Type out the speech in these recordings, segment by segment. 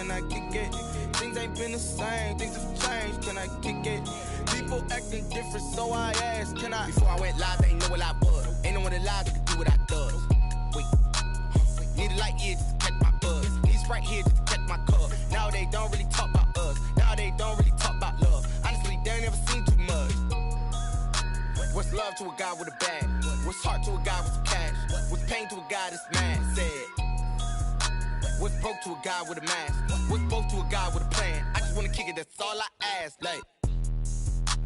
can I kick it? Things ain't been the same, things have changed, can I kick it? People acting different, so I asked, can I? Before I went live, they ain't know what I was. Ain't no one alive that could do what I does. Wait, need a light here just to catch my buzz. Need Sprite here just to catch my cup. Now they don't really talk about us. Now they don't really talk about love. Honestly, they ain't never seen too much. What's love to a guy with a bag? What's heart to a guy with some cash? What's pain to a guy that's mad? Said. What's broke to a guy with a mask? What's broke to a guy with a plan? I just wanna kick it, that's all I ask. Like,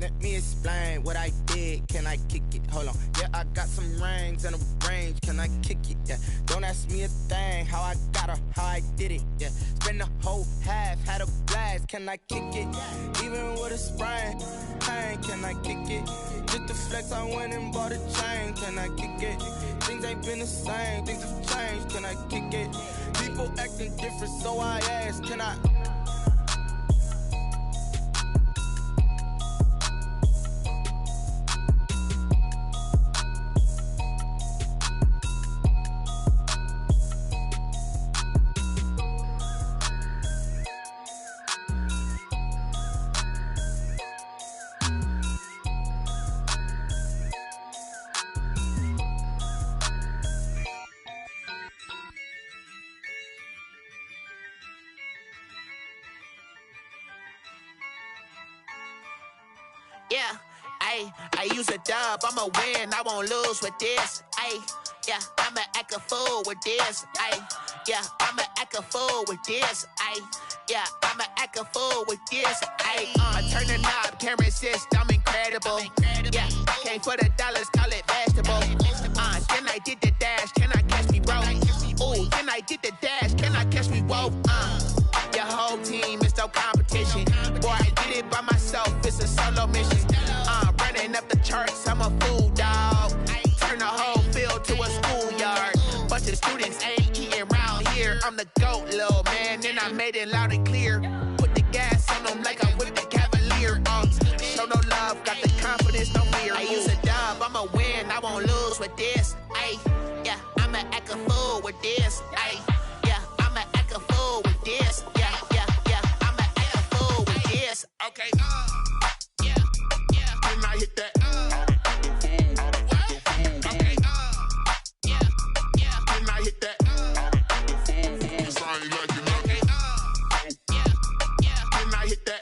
let me explain what I did. Can I kick it? Hold on. Yeah, I got some rings and a range. Can I kick it? Yeah. Don't ask me a thing. How I got her, how I did it. Yeah. Spend the whole half, had a blast. Can I kick it? Even with a sprain. Pain, can I kick it? Just the flex, I went and bought a chain. Can I kick it? Things ain't been the same. Things have changed. Can I kick it? People acting different, so I asked, can I? Yeah, I use a dub, I'ma win, I won't lose with this. Yeah, I'ma act a fool with this. Yeah, I'ma act a fool with this. Yeah, I'ma act a fool with this. I turn the knob, camera assist, I'm incredible. Yeah, came for the dollars, call it vegetable. Then I did the dash, can I catch me, bro? Ooh, then I did the dash, can I catch me, whoa? Your whole team is no competition. Boy, I did it by myself, it's a solo mission. Running up the charts, I'm a fool, dog. Turn the whole field to a schoolyard. Bunch of students ain't eating round here. I'm the GOAT, little man, and I made it loud and clear. Put the gas on them like I whipped the Cavalier. Show no love, got the confidence, no fear. I use a dub, I'ma win, I won't lose with this. Yeah, I'ma act a fool with this. Yeah, I'ma act a fool with this. Yeah, I'ma act a fool with this. Okay, yeah, when I hit that, okay, yeah, when I hit that, cause I ain't like it, okay, yeah, when I hit that,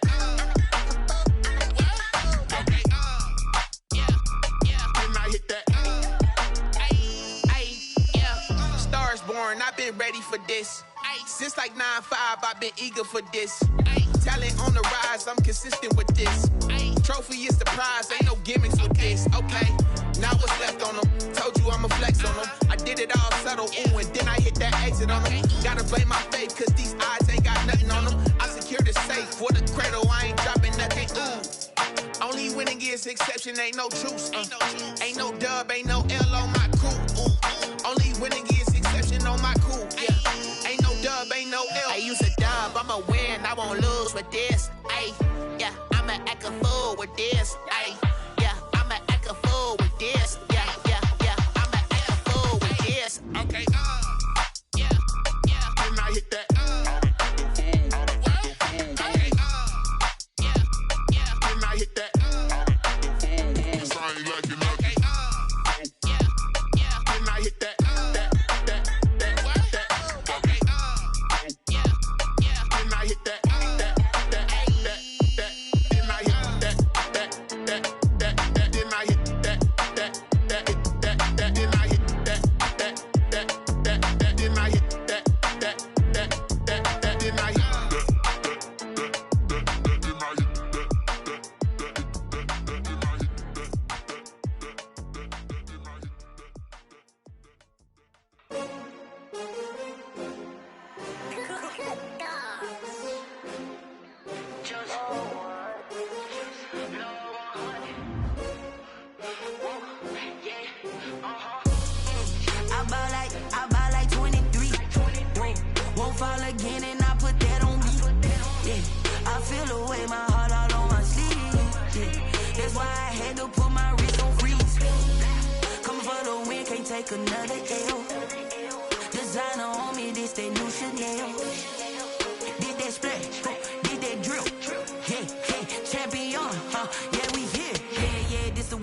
okay, yeah, when I hit that, yeah, Stars born, I've been ready for this. Since like 9-5, I've been eager for this. Talent on the rise, I'm consistent with this. Trophy is the prize, ain't no gimmicks with this. Okay, now what's left on them? Told you I'ma flex on them. I did it all subtle, ooh, and then I hit that exit on them. Gotta blame my faith, cause these odds ain't got nothing on them. I secure the safe for the cradle, I ain't dropping nothing, ooh. Only winning is exception, ain't no truce. Ain't no dub, ain't no L on my crew. Only winning is exception on my crew, yeah. Ain't no dub, ain't no L. I use a dub, I'ma win, I won't lose with this. Yeah, I'ma act a fool with this. Yeah, I'ma act a fool with this. Yeah, I'ma act a fool with this. Okay, yeah, when I hit that, okay, yeah, when I hit that, cause I ain't like it, okay, yeah, when I hit that.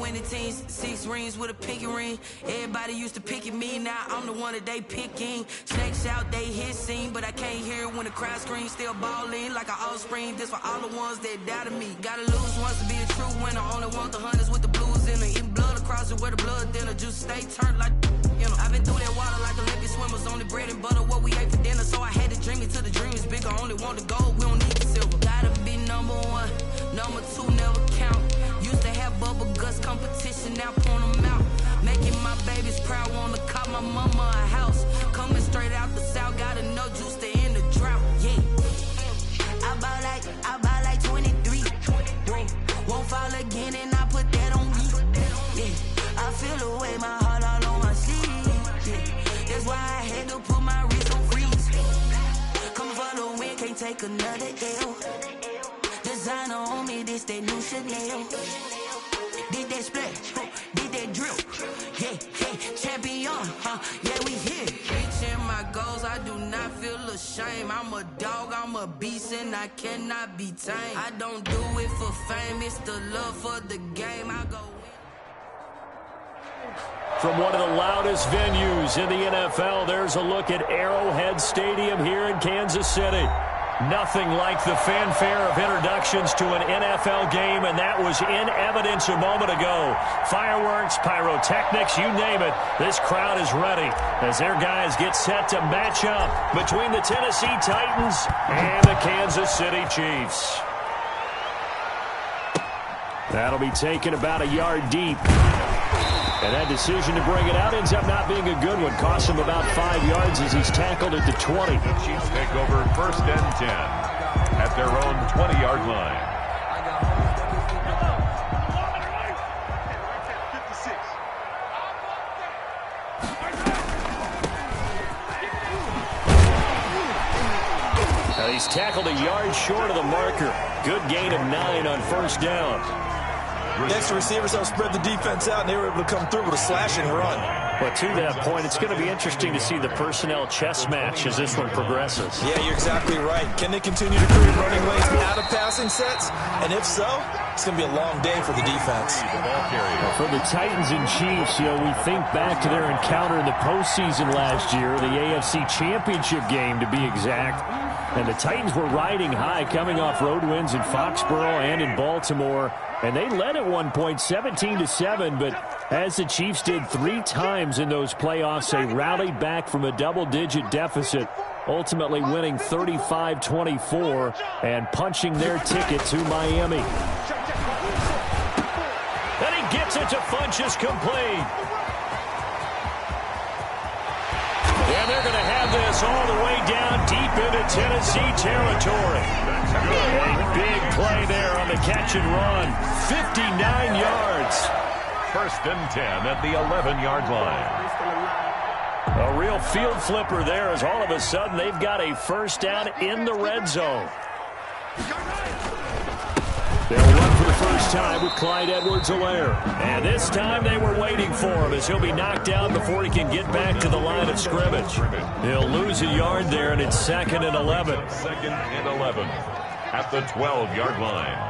winning teams, 6 rings with a pinky ring. Everybody used to picking me, now I'm the one that they picking. Snakes out, they hit scene, but I can't hear it when the crowd screams. Still balling like an offspring, this for all the ones that doubted me. Gotta lose once to be a true winner, only want the hunters with the blues in it. Eating blood across it where the blood thinner, just stay turned like, you know. I've been through that water like Olympic swimmers, only bread and butter what we ate for dinner. So I had to dream it till the dream is bigger, only want the gold, we don't need the silver. Gotta be number 1, number 2 never count. Used to have bubble guts competition, now point them out. Making my babies proud, wanna call my mama a house. Coming straight out the south, got enough juice to end the drought, yeah. I buy like 23, whoa. Won't fall again and I put that on me, yeah. I feel the way, my heart all on my sleeve, yeah. That's why I had to put my wrist on freeze. Coming for the win, can't take another L. Designer on me, this that new Chanel. Did that splash, did that drip, yeah, champion, yeah, we here. Reaching my goals, I do not feel ashamed. I'm a dog, I'm a beast, and I cannot be tamed. I don't do it for fame, it's the love for the game. I go from one of the loudest venues in the NFL, there's a look at Arrowhead Stadium here in Kansas City. Nothing like the fanfare of introductions to an NFL game, and that was in evidence a moment ago. Fireworks, pyrotechnics, you name it. This crowd is ready as their guys get set to match up between the Tennessee Titans and the Kansas City Chiefs. That'll be taken about a yard deep. And that decision to bring it out ends up not being a good one. Costs him about 5 yards as he's tackled at the 20. The Chiefs take over 1st and 10 at their own 20-yard line. Now he's tackled a yard short of the marker. Good gain of 9 on 1st down. Next, the receivers helped spread the defense out, and they were able to come through with a slashing run. But to that point, it's going to be interesting to see the personnel chess match as this one progresses. Yeah, you're exactly right. Can they continue to create running lanes out of passing sets? And if so, it's going to be a long day for the defense. Well, for the Titans and Chiefs, you know, we think back to their encounter in the postseason last year, the AFC Championship game to be exact. And the Titans were riding high, coming off road wins in Foxborough and in Baltimore. And they led at one point 17-7, but as the Chiefs did 3 times in those playoffs, they rallied back from a double-digit deficit, ultimately winning 35-24 and punching their ticket to Miami. And he gets it to Funchess complete. And they're going to have this all the way down deep into Tennessee territory. A big play there on the catch and run. 59 yards. 1st and 10 at the 11-yard line. A real field flipper there as all of a sudden they've got a 1st down in the red zone. They'll run for the first time with Clyde Edwards-Helaire. And this time they were waiting for him as he'll be knocked down before he can get back to the line of scrimmage. He'll lose a yard there, and it's 2nd and 11. 2nd and 11 at the 12-yard line.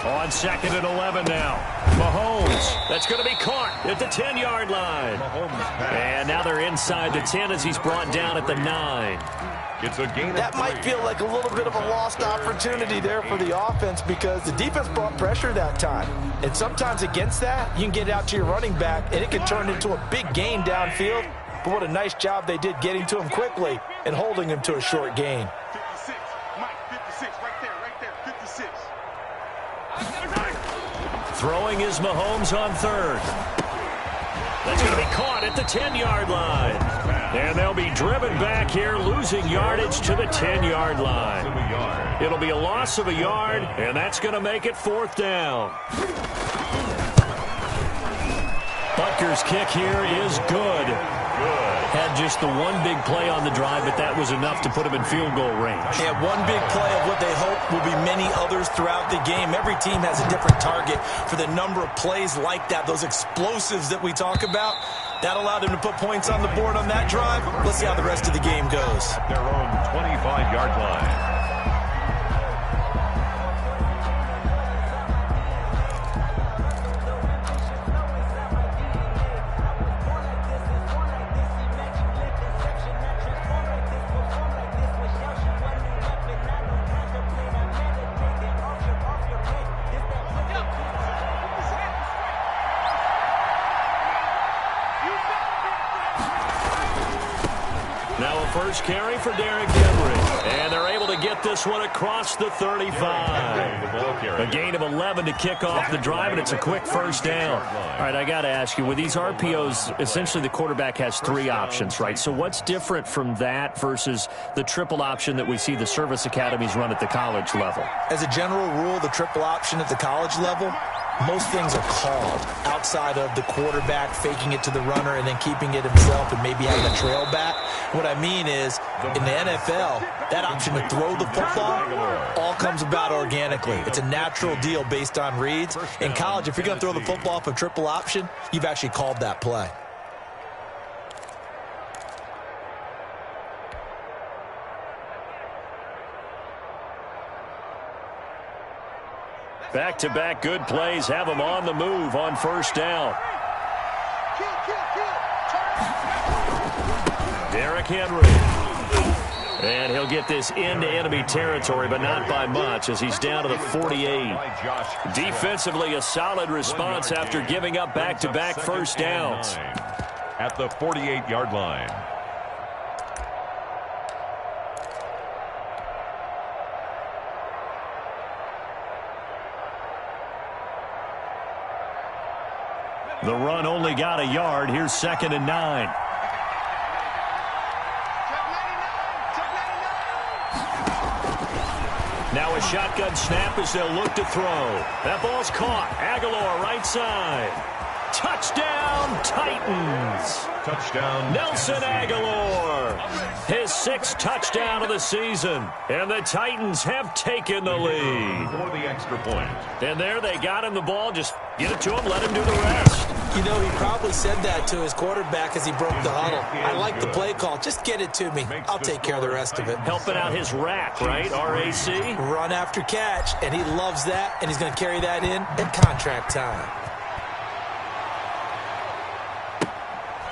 On 2nd and 11 now. Mahomes, that's going to be caught at the 10-yard line. And now they're inside the 10 as he's brought down at the 9. It's a gain. That might feel like a little bit of a lost opportunity there for the offense because the defense brought pressure that time. And sometimes against that, you can get out to your running back, and it can turn into a big gain downfield. But what a nice job they did getting to him quickly and holding him to a short gain. 56, Mike, 56, right there, 56. Throwing is Mahomes on 3rd. That's going to be caught at the 10-yard line. And they'll be driven back here, losing yardage to the 10-yard line. It'll be a loss of a yard, and that's going to make it 4th down. Butker's kick here is good. Had just the one big play on the drive, but that was enough to put him in field goal range. Yeah, one big play of what they hope will be many others throughout the game. Every team has a different target for the number of plays like that, those explosives that we talk about. That allowed them to put points on the board on that drive. Let's see how the rest of the game goes. At their own 25-yard line. first carry for Derrick Henry. And they're able to get this one across the 35. A gain of 11 to kick off the drive, and it's a quick first down. All right, I got to ask you, with these RPOs, essentially the quarterback has 3 options, right? So what's different from that versus the triple option that we see the service academies run at the college level? As a general rule, the triple option at the college level, most things are called outside of the quarterback faking it to the runner and then keeping it himself and maybe having a trail back. What I mean is, in the NFL, that option to throw the football all comes about organically. It's a natural deal based on reads. In college, if you're going to throw the football off a triple option, you've actually called that play. Back-to-back good plays have them on the move on first down. Derrick Henry. And he'll get this into enemy territory, but not by much as he's down to the 48. Defensively, a solid response after giving up back-to-back first downs. At the 48-yard line. The run only got a yard. Here's 2nd and 9. Now a shotgun snap as they'll look to throw. That ball's caught. Aguilar right side. Touchdown, Titans. Touchdown. Nelson Aguilar. His 6th touchdown of the season. And the Titans have taken the lead. For the extra point. And there they got him the ball. Just get it to him. Let him do the rest. You know, he probably said that to his quarterback as he broke the huddle. I like the play call. Just get it to me. I'll take care of the rest of it. Helping out his rack, right? RAC. Run after catch, and he loves that, and he's going to carry that in at contract time.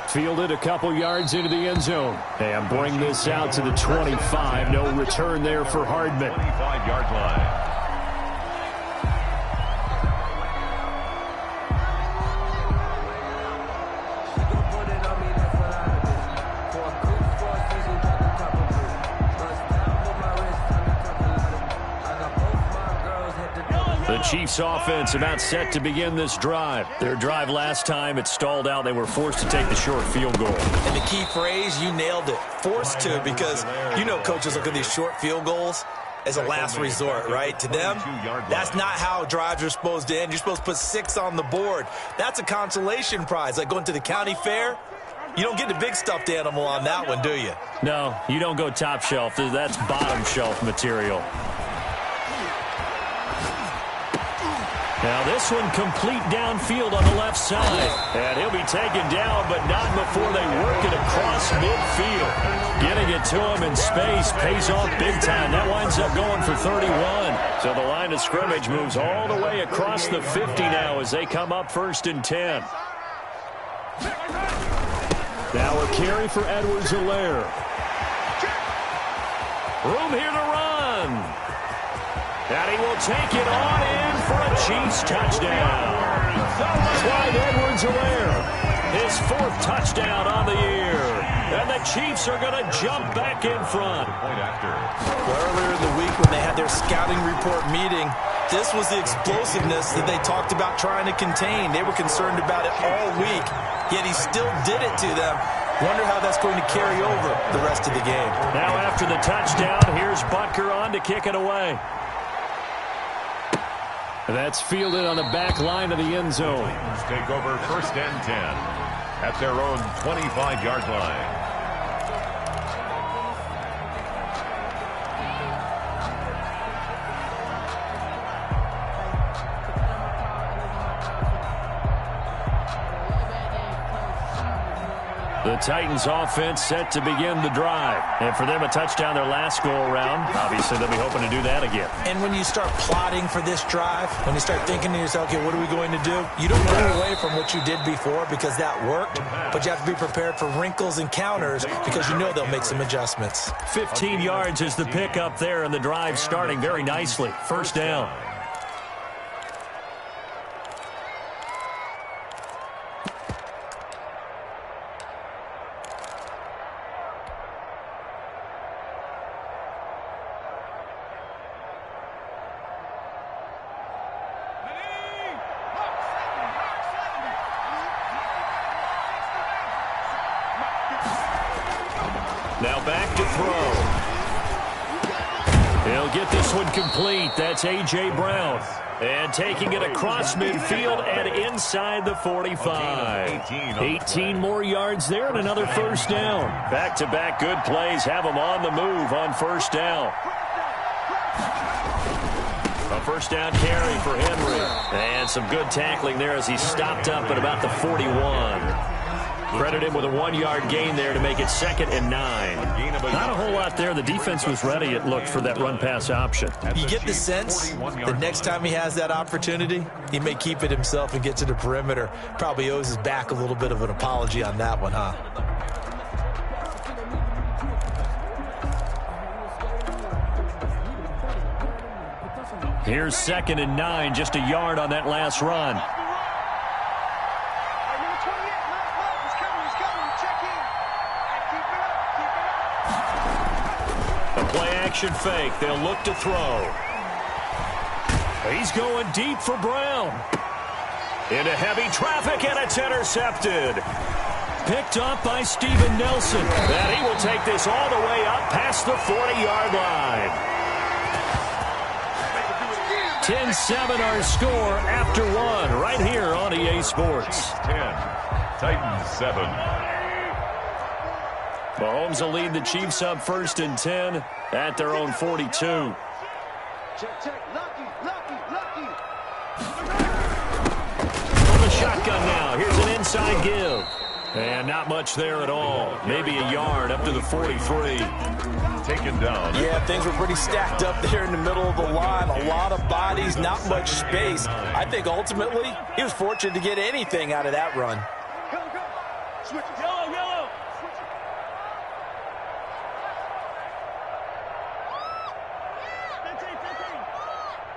Fielded a couple yards into the end zone. And bring this out to the 25. No return there for Hardman. 25-yard line. The Chiefs offense about set to begin this drive. Their drive last time, it stalled out. They were forced to take the short field goal. And the key phrase, you nailed it. Forced to, because you know coaches look at these short field goals as a last resort, right? To them, that's not how drives are supposed to end. You're supposed to put 6 on the board. That's a consolation prize, like going to the county fair. You don't get the big stuffed animal on that one, do you? No, you don't go top shelf. That's bottom shelf material. Now this one complete downfield on the left side. And he'll be taken down, but not before they work it across midfield. Getting it to him in space pays off big time. That winds up going for 31. So the line of scrimmage moves all the way across the 50 now as they come up 1st and 10. Now a carry for Edwards-Helaire. Room here to run. And he will take it on in for a Chiefs touchdown. Clyde Edwards-Helaire, his 4th touchdown on the year. And the Chiefs are going to jump back in front. Well, earlier in the week when they had their scouting report meeting, this was the explosiveness that they talked about trying to contain. They were concerned about it all week, yet he still did it to them. Wonder how that's going to carry over the rest of the game. Now after the touchdown, here's Butker on to kick it away. That's fielded on the back line of the end zone. Take over 1st and 10 at their own 25-yard line. The Titans offense set to begin the drive. And for them, a touchdown their last go-around. Obviously, they'll be hoping to do that again. And when you start plotting for this drive, when you start thinking to yourself, okay, what are we going to do? You don't go away from what you did before because that worked, but you have to be prepared for wrinkles and counters because you know they'll make some adjustments. 15 yards is the pickup there, and the drive starting very nicely. 1st down. Now back to throw. He'll get this one complete. That's A.J. Brown. And taking it across midfield and inside the 45. 18 more yards there and another first down. Back-to-back good plays have them on the move on first down. A first down carry for Henry. And some good tackling there as he stopped up at about the 41. Credit him with a 1-yard gain there to make it 2nd and 9. Not a whole lot there. The defense was ready, it looked, for that run-pass option. You get the sense that next time he has that opportunity, he may keep it himself and get to the perimeter. Probably owes his back a little bit of an apology on that one, huh? Here's 2nd and 9, just a yard on that last run. Play-action fake. They'll look to throw. He's going deep for Brown. Into heavy traffic, and it's intercepted. Picked up by Steven Nelson. And he will take this all the way up past the 40-yard line. 10-7 our score after 1 right here on EA Sports. 10, Titans 7. Mahomes will lead the Chiefs up 1st and 10 at their own 42. Check, lucky. From the shotgun now, here's an inside give. And not much there at all. Maybe a yard up to the 43. Taken down. Yeah, things were pretty stacked up there in the middle of the line. A lot of bodies, not much space. I think ultimately he was fortunate to get anything out of that run. Go. Switch. Yellow.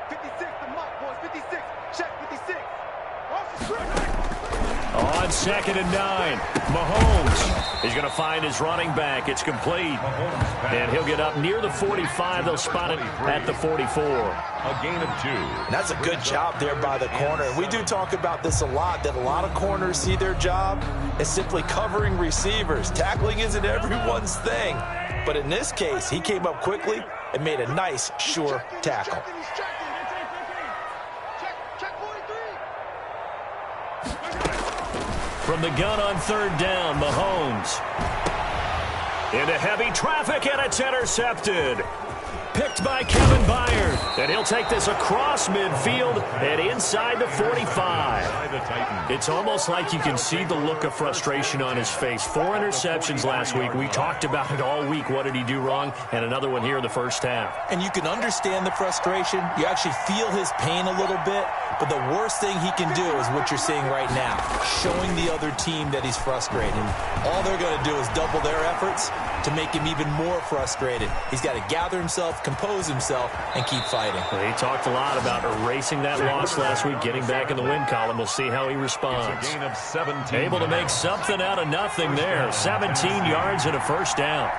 56, the mark, boys. 56. Check 56. On 2nd and 9, Mahomes is going to find his running back. It's complete. And he'll get up near the 45. They'll spot it at the 44. A gain of 2. And that's a good job there by the corner. And we do talk about this a lot, that a lot of corners see their job as simply covering receivers. Tackling isn't everyone's thing. But in this case, he came up quickly and made a nice, sure tackle. From the gun on 3rd down, Mahomes. Into heavy traffic, and it's intercepted. Picked by Kevin Byard. And he'll take this across midfield and inside the 45. It's almost like you can see the look of frustration on his face. 4 interceptions last week. We talked about it all week. What did he do wrong? And another one here in the first half. And you can understand the frustration. You actually feel his pain a little bit. But the worst thing he can do is what you're seeing right now, showing the other team that he's frustrated. All they're going to do is double their efforts to make him even more frustrated. He's got to gather himself, compose himself, and keep fighting. He talked a lot about erasing that loss last week, getting back in the win column. We'll see how he responds. It's a gain of 17. Able to make something out of nothing there. 17 yards and a first down.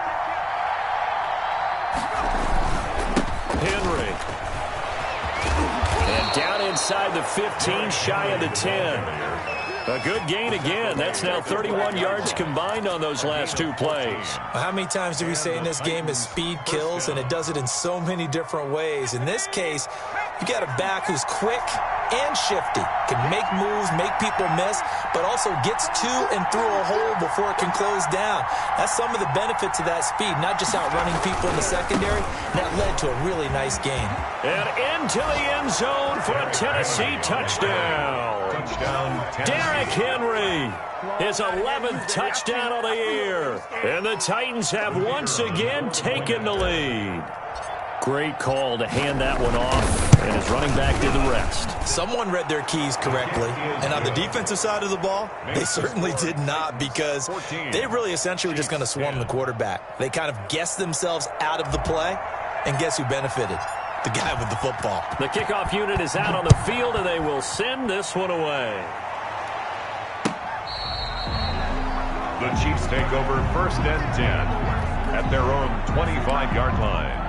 Henry. And down inside the 15, shy of the 10. A good gain again. That's now 31 yards combined on those last 2 plays. How many times do we say in this game is speed kills, and it does it in so many different ways. In this case, you got a back who's quick and shifty, can make moves, make people miss, but also gets to and through a hole before it can close down. That's some of the benefits of that speed, not just outrunning people in the secondary. That led to a really nice gain. And into the end zone for a Tennessee touchdown. Derrick Henry, his 11th touchdown of the year. And the Titans have once again taken the lead. Great call to hand that one off, and his running back did the rest. Someone read their keys correctly, and on the defensive side of the ball, they certainly did not, because they really essentially were just going to swarm the quarterback. They kind of guessed themselves out of the play, and guess who benefited? The guy with the football. The kickoff unit is out on the field, and they will send this one away. The Chiefs take over 1st and 10 at their own 25-yard line.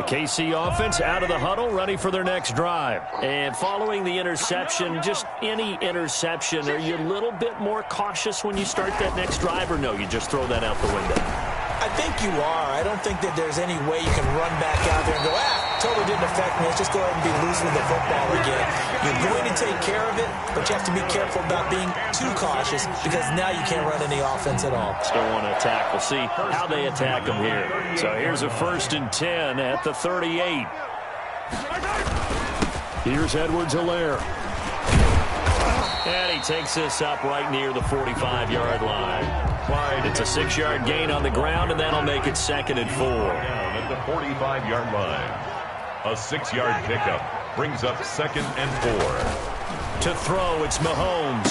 The KC offense out of the huddle, ready for their next drive. And following the interception, just any interception, are you a little bit more cautious when you start that next drive, or no, you just throw that out the window? I think you are. I don't think that there's any way you can run back out there and go, totally didn't affect me. Let's just go ahead and be loose with the football again. You're going to take care of it, but you have to be careful about being too cautious because now you can't run any offense at all. Still want to attack. We'll see how they attack them here. So here's a 1st and 10 at the 38. Here's Edwards-Helaire. And he takes this up right near the 45-yard line. It's a 6-yard gain on the ground, and that'll make it 2nd and 4. Down at the 45-yard line. A 6-yard pickup brings up 2nd and 4. To throw, it's Mahomes.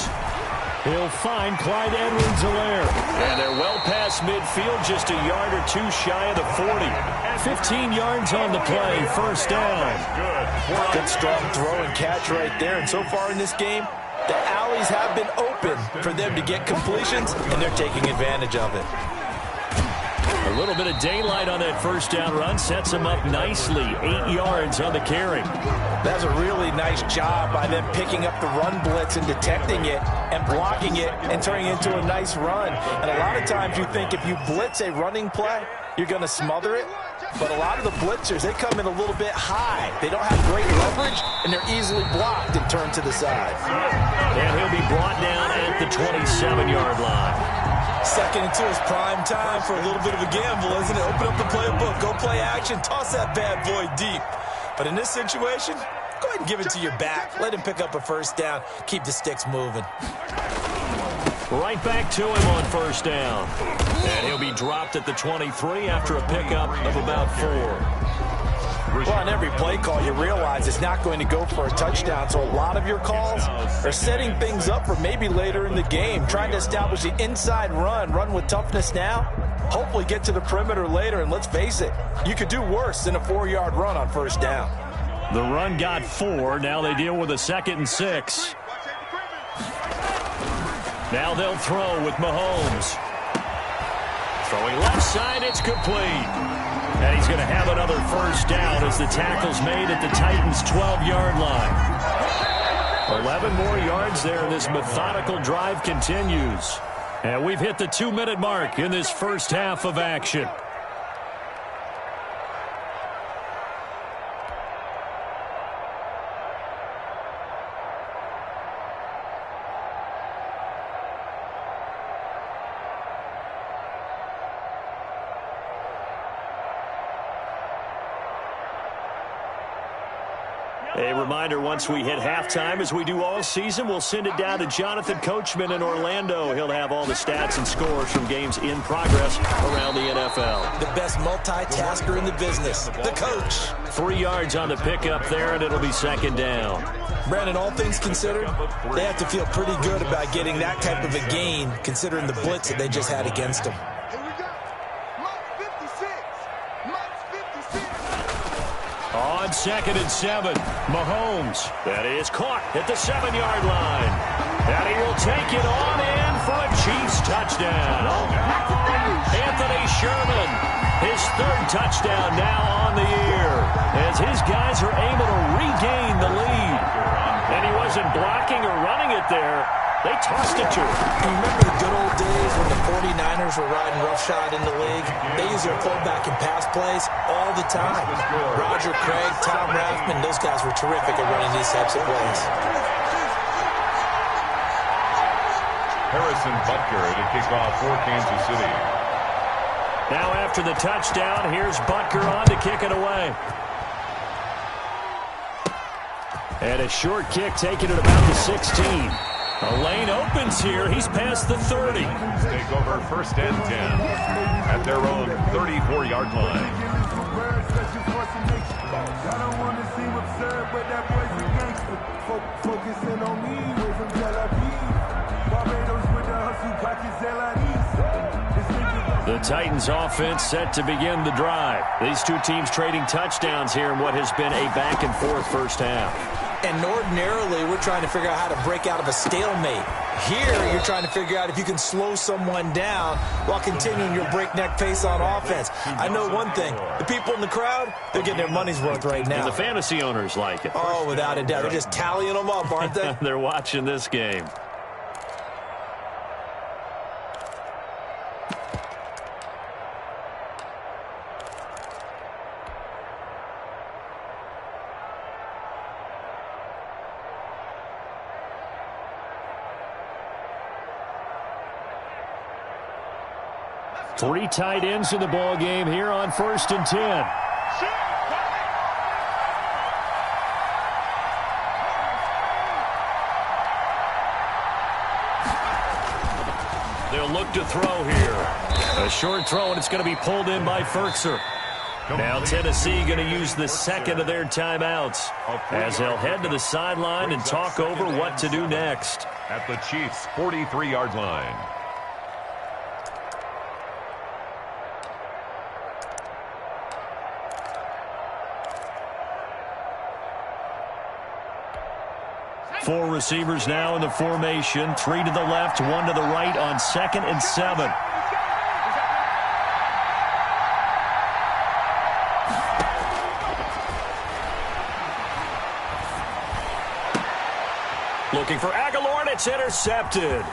He'll find Clyde Edwards-Helaire. And they're well past midfield, just a yard or two shy of the 40. 15 yards on the play, 1st down. Good strong throw and catch right there. And so far in this game, the alleys have been open for them to get completions, and they're taking advantage of it. A little bit of daylight on that 1st down run sets them up nicely. 8 yards on the carry. That's a really nice job by them picking up the run blitz and detecting it and blocking it and turning it into a nice run. And a lot of times you think if you blitz a running play, you're going to smother it. But a lot of the blitzers, they come in a little bit high. They don't have great leverage, and they're easily blocked and turned to the side. And he'll be brought down at the 27-yard line. 2nd and 2 is prime time for a little bit of a gamble, isn't it? Open up the playbook, go play action, toss that bad boy deep. But in this situation, go ahead and give it to your back. Let him pick up a 1st down. Keep the sticks moving. Right back to him on 1st down. And he'll be dropped at the 23 after a pickup of about 4. Well, on every play call, you realize it's not going to go for a touchdown. So a lot of your calls are setting things up for maybe later in the game, trying to establish the inside run with toughness now, hopefully get to the perimeter later. And let's face it, you could do worse than a 4-yard run on 1st down. The run got 4. Now they deal with a 2nd and 6. Now they'll throw with Mahomes. Throwing left side, it's complete. And he's going to have another 1st down as the tackle's made at the Titans' 12-yard line. 11 more yards there, and this methodical drive continues. And we've hit the 2-minute mark in this 1st half of action. A reminder, once we hit halftime, as we do all season, we'll send it down to Jonathan Coachman in Orlando. He'll have all the stats and scores from games in progress around the NFL. The best multitasker in the business, the coach. 3 yards on the pickup there, and it'll be 2nd down. Brandon, all things considered, they have to feel pretty good about getting that type of a gain, considering the blitz that they just had against them. On 2nd and 7, Mahomes. That is caught at the 7-yard line. And he will take it on in for a Chiefs touchdown. Anthony Sherman, his 3rd touchdown now on the year, as his guys are able to regain the lead. And he wasn't blocking or running it there. They tossed it to him. You remember the good old days when the 49ers were riding roughshod in the league? They used their fullback and pass plays all the time. Roger Craig, Tom Rathman, those guys were terrific at running these types of plays. Harrison Butker to kick off for Kansas City. Now after the touchdown, here's Butker on to kick it away. And a short kick taken at about the 16. A lane opens here. He's past the 30. Take over 1st and 10 at their own 34-yard line. The Titans offense set to begin the drive. These two teams trading touchdowns here in what has been a back-and-forth 1st half. And ordinarily, we're trying to figure out how to break out of a stalemate. Here, you're trying to figure out if you can slow someone down while continuing your breakneck pace on offense. I know one thing. The people in the crowd, they're getting their money's worth right now. And the fantasy owners like it. Oh, without a doubt. They're just tallying them up, aren't they? They're watching this game. Three tight ends in the ball game here on 1st and 10. They'll look to throw here. A short throw, and it's going to be pulled in by Ferkser. Now Tennessee going to use the second of their timeouts as they'll head to the sideline and talk over what to do next. At the Chiefs' 43-yard line. Four receivers now in the formation. Three to the left, one to the right on 2nd and 7. Looking for Aguilar, and it's intercepted.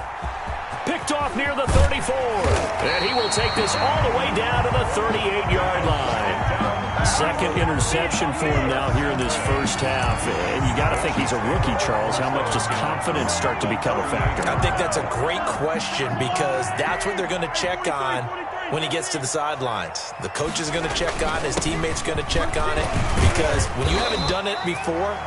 Picked off near the 34. And he will take this all the way down to the 38-yard line. Second interception for him now here in this first half. And you got to think he's a rookie, Charles. How much does confidence start to become a factor? I think that's a great question because that's what they're going to check on when he gets to the sidelines. The coach is going to check on it. His teammates are going to check on it because when you haven't done it before,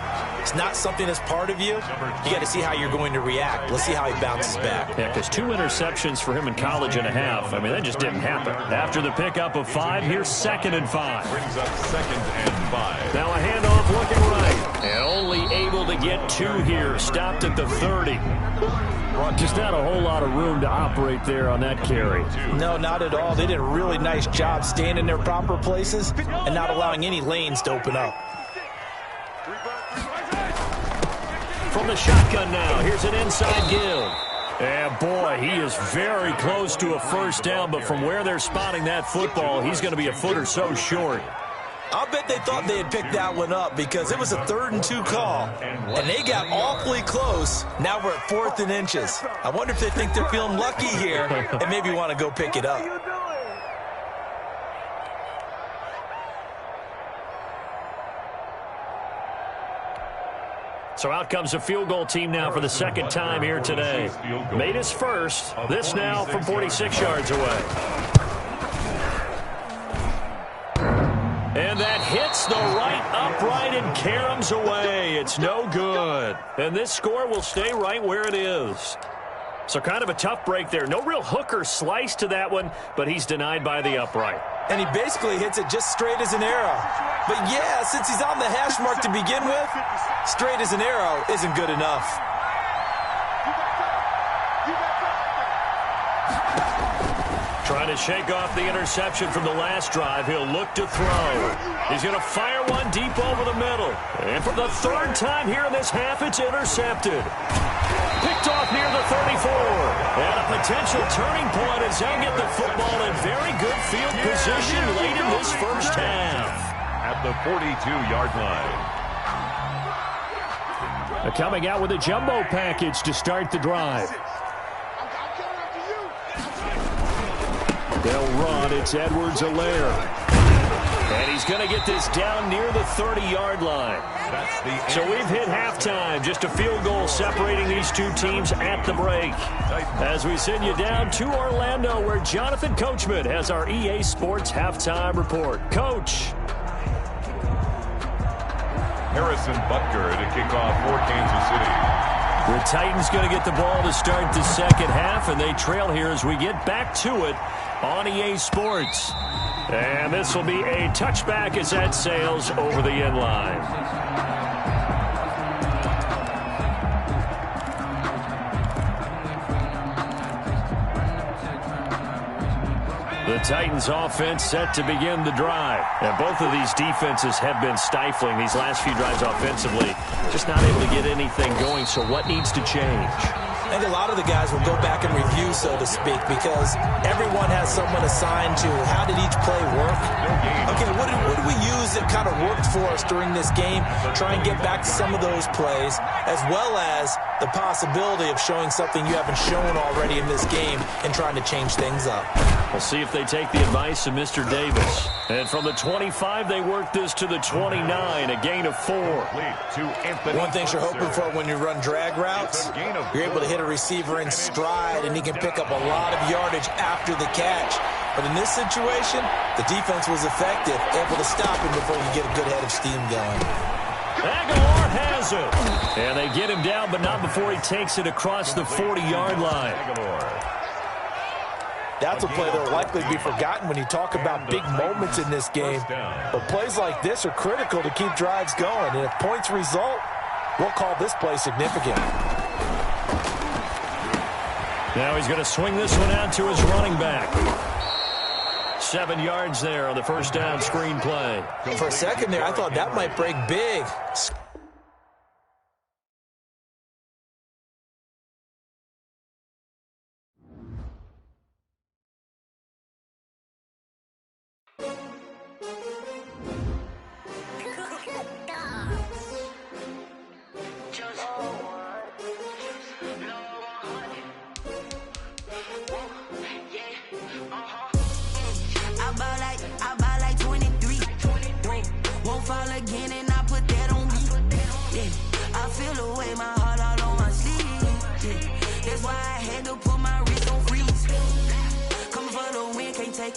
it's not something that's part of you. You got to see how you're going to react. Let's see how he bounces back. Yeah, because 2 interceptions for him in college and a half. I mean, that just didn't happen. After the pickup of 5, here's 2nd and 5. Brings up 2nd and 5. Now a handoff looking right. And only able to get 2 here. Stopped at the 30. Just not a whole lot of room to operate there on that carry. No, not at all. They did a really nice job staying in their proper places and not allowing any lanes to open up. From the shotgun now, here's an inside give. And boy, he is very close to a first down, but from where they're spotting that football, he's going to be a foot or so short. I'll bet they thought they had picked that one up because it was a 3rd and 2 call, and they got awfully close. Now we're at 4th and inches. I wonder if they think they're feeling lucky here and maybe want to go pick it up. So out comes a field goal team now for the 2nd time here today. Made his first. This now from 46 yards away. And that hits the right upright and caroms away. It's no good. And this score will stay right where it is. So kind of a tough break there. No real hook or slice to that one, but he's denied by the upright. And he basically hits it just straight as an arrow. But yeah, since he's on the hash mark to begin with, straight as an arrow isn't good enough. Trying to shake off the interception from the last drive. He'll look to throw. He's going to fire one deep over the middle. And for the 3rd time here in this half, it's intercepted. Picked off near the 34. And a potential turning point as they'll get the football in very good field position late in this first half. At the 42-yard line. They're coming out with a jumbo package to start the drive. They'll run. It's Edwards-Helaire. And he's going to get this down near the 30-yard line. So we've hit halftime. Just a field goal separating these two teams at the break. As we send you down to Orlando, where Jonathan Coachman has our EA Sports halftime report. Coach. Harrison Butker to kick off for Kansas City. The Titans going to get the ball to start the second half, and they trail here as we get back to it on EA Sports. And this will be a touchback as that sails over the end line. The Titans offense set to begin the drive. And both of these defenses have been stifling these last few drives offensively. Just not able to get anything going, so what needs to change? I think a lot of the guys will go back and review, so to speak, because everyone has someone assigned to how did each play work. Okay, what did we use that kind of worked for us during this game? Try and get back to some of those plays, as well as the possibility of showing something you haven't shown already in this game and trying to change things up. We'll see if they take the advice of Mr. Davis. And from the 25, they work this to the 29, a gain of 4. One thing you're hoping for when you run drag routes, you're able to hit a receiver in stride, and he can pick up a lot of yardage after the catch. But in this situation, the defense was effective, able to stop him before you get a good head of steam going. Aguilar has it. And they get him down, but not before he takes it across the 40-yard line. That's a play that will likely be forgotten when you talk about big moments in this game. But plays like this are critical to keep drives going. And if points result, we'll call this play significant. Now he's going to swing this one out to his running back. 7 yards there on the first down screen play. For a second there, I thought that might break big.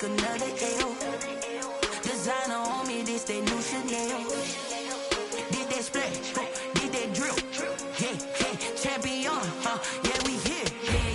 Another L. Designer on me, this that new Chanel. Did that splash, did that drill. Yeah, champion, yeah, we here.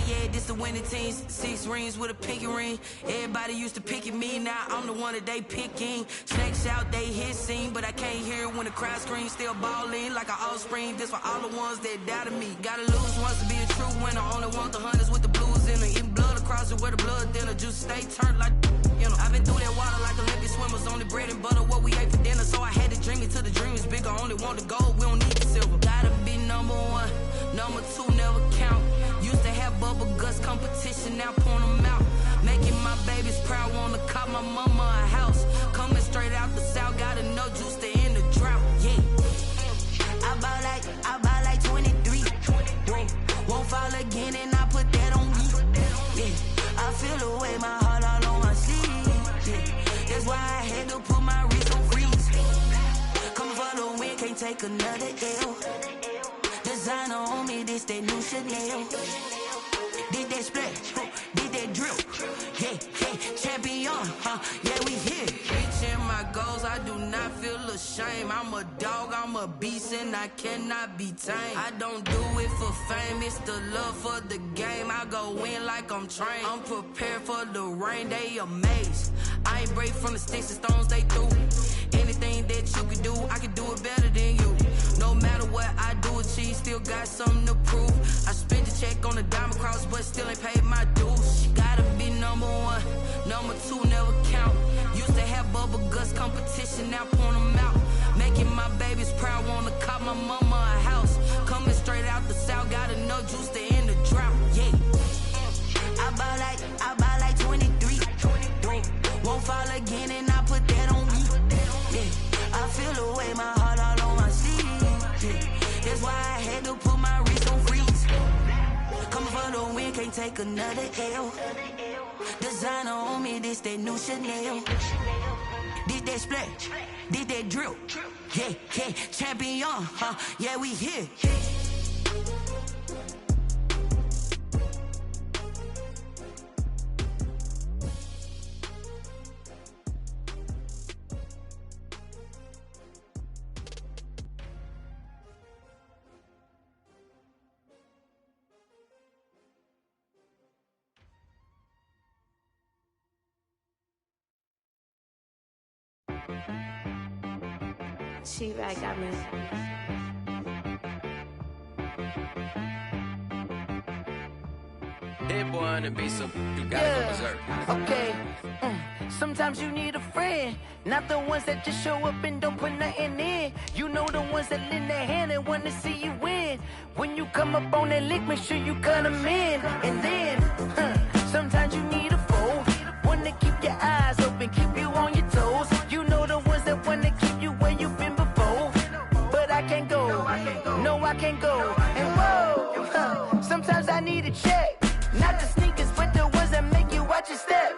Yeah, this the winning team. 6 rings with a pinky ring. Everybody used to pick at me, now I'm the one that they picking. Snakes out, they hit scene, but I can't hear it when the crowd screams. Still balling like an offspring. This for all the ones that doubted me. Gotta lose once to be a true winner. Only want the hunters with the blues in them. Eating blood across it where the blood thinner. Juice stay turned like, you know. I've been through that water like Olympic swimmers. Only bread and butter what we ate for dinner. So I had to dream it till the dream is bigger. Only want the gold, we don't need the silver. Gotta be number 1, number 2 never count. Used to have bubble guts competition, now point them out. Making my babies proud, wanna cop my mama a house. Coming straight out the south, gotta know juice to end the drought. Yeah, I buy like 23. Won't fall again, and I put that on me. Yeah, I feel the way, my heart all on my sleeve. Yeah, that's why I had to put my wrist on freeze. Coming for the win, can't take another L. Designer on me, this that new Chanel. Did that splash, did that drill. Yeah, champion, yeah, we here. Reaching my goals, I do not feel ashamed. I'm a dog, I'm a beast, and I cannot be tamed. I don't do it for fame, it's the love for the game. I go in like I'm trained. I'm prepared for the rain, they amazed. I ain't break from the sticks and stones they threw. Anything that you can do, I can do it better than you. No matter what I do, achieve, still got something to prove. I spent the check on the diamond cross, but still ain't paid my dues. Gotta be number 1, number 2 never count. Used to have bubble guts competition, now point them out. Making my babies proud, wanna cop my mama a house. Coming straight out the south, gotta know juice to end the drought. Yeah, I buy like 23. Won't fall again, and I put that on me. Yeah, I feel the way, my heart all on my sleeve. Yeah, that's why I had to put my wrist on freeze. Coming for the win, can't take another L. Designer on me, this that new Chanel. Did that splash, did that drill. Yeah, champion, yeah, we here. She right, got me. Hit boy on the beat, so you gotta go berserk. Okay. Sometimes you need a friend, not the ones that just show up and don't put nothing in. You know the ones that lend their hand and want to see you win. When you come up on that lick, make sure you cut them in. And then, sometimes you need a foe, one to keep your eyes open, keep you on your toes. You know the ones that want to keep you where you've been before. But I can't go, no I can't go. And whoa, sometimes I need a check, not the sneakers, but the ones that make you watch your step.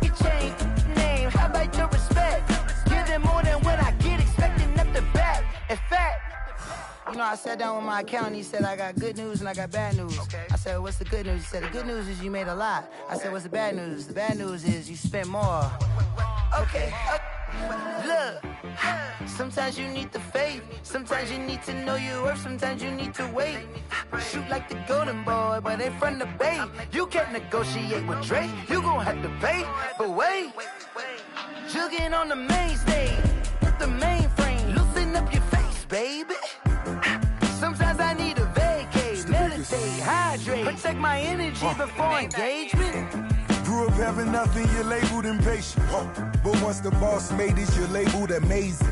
Your chain, name, how about your respect? Give them more than what I get, expecting up the back. In fact, you know, I sat down with my accountant. He said, I got good news and I got bad news. Okay. I said, what's the good news? He said, the good news is you made a lot. I said, what's the bad news? The bad news is you spent more. Okay. Look, sometimes you need the faith. Sometimes you need to know your worth. Sometimes you need to wait. Shoot like the golden boy, but in front of the bay. You can't negotiate with Drake. You gon' have to pay. But wait, jugging on the main stage with the mainframe. Loosen up your face, baby. Sometimes I need a vacate, meditate, hydrate, protect my energy before engagement. Grew up having nothing, you're labeled impatient. But once the boss made it, you're labeled amazing.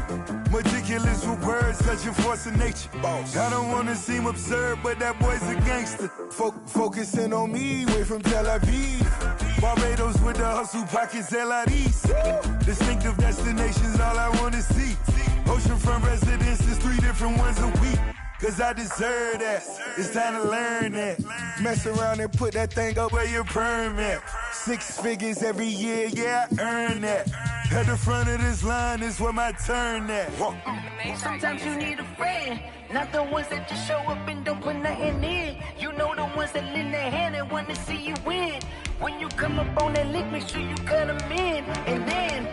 Meticulous with words, such a force of nature. I don't wanna seem absurd, but that boy's a gangster. Focusing on me, way from Tel Aviv. Barbados with the hustle pockets, LIDs. Distinctive destinations, all I wanna see. Oceanfront residences, 3 different ones a week. Cause I deserve that, it's time to learn that. Mess around and put that thing up where your perm at. 6 figures every year, yeah, I earn that. At the front of this line is where my turn at. Sometimes you need a friend, not the ones that just show up and don't put nothing in. You know the ones that lend their hand and want to see you win. When you come up on that lick, make sure you cut them in. And then,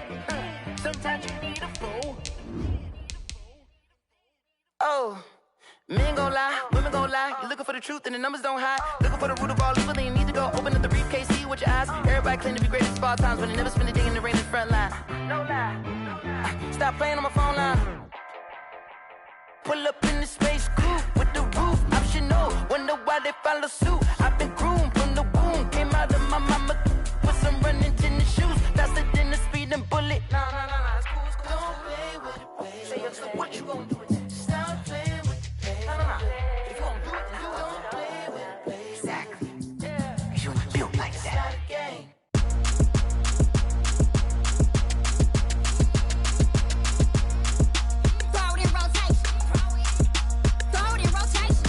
sometimes you need a foe. Oh. Men gon' lie, women gon' lie. You're looking for the truth and the numbers don't hide. Looking for the root of all evil, then you need to go open up the briefcase, see with your eyes. Everybody claim to be greatest of all times, but they never spend a day in the rain in the front line. No lie. Stop playing on my phone line. Pull up in the space coupe with the roof optional. Wonder why they follow suit. I've been groomed from the womb. Came out of my mama with some running tennis shoes. Faster than the speeding bullet. Nah, it's cool, it's cool. Don't play with it, baby. Say, what you gon' do with it? Stop playing with it. If you gon' do it, then you don't play with it, baby. Exactly. Cause you ain't built like that. Throw it in rotation. Throw it in rotation.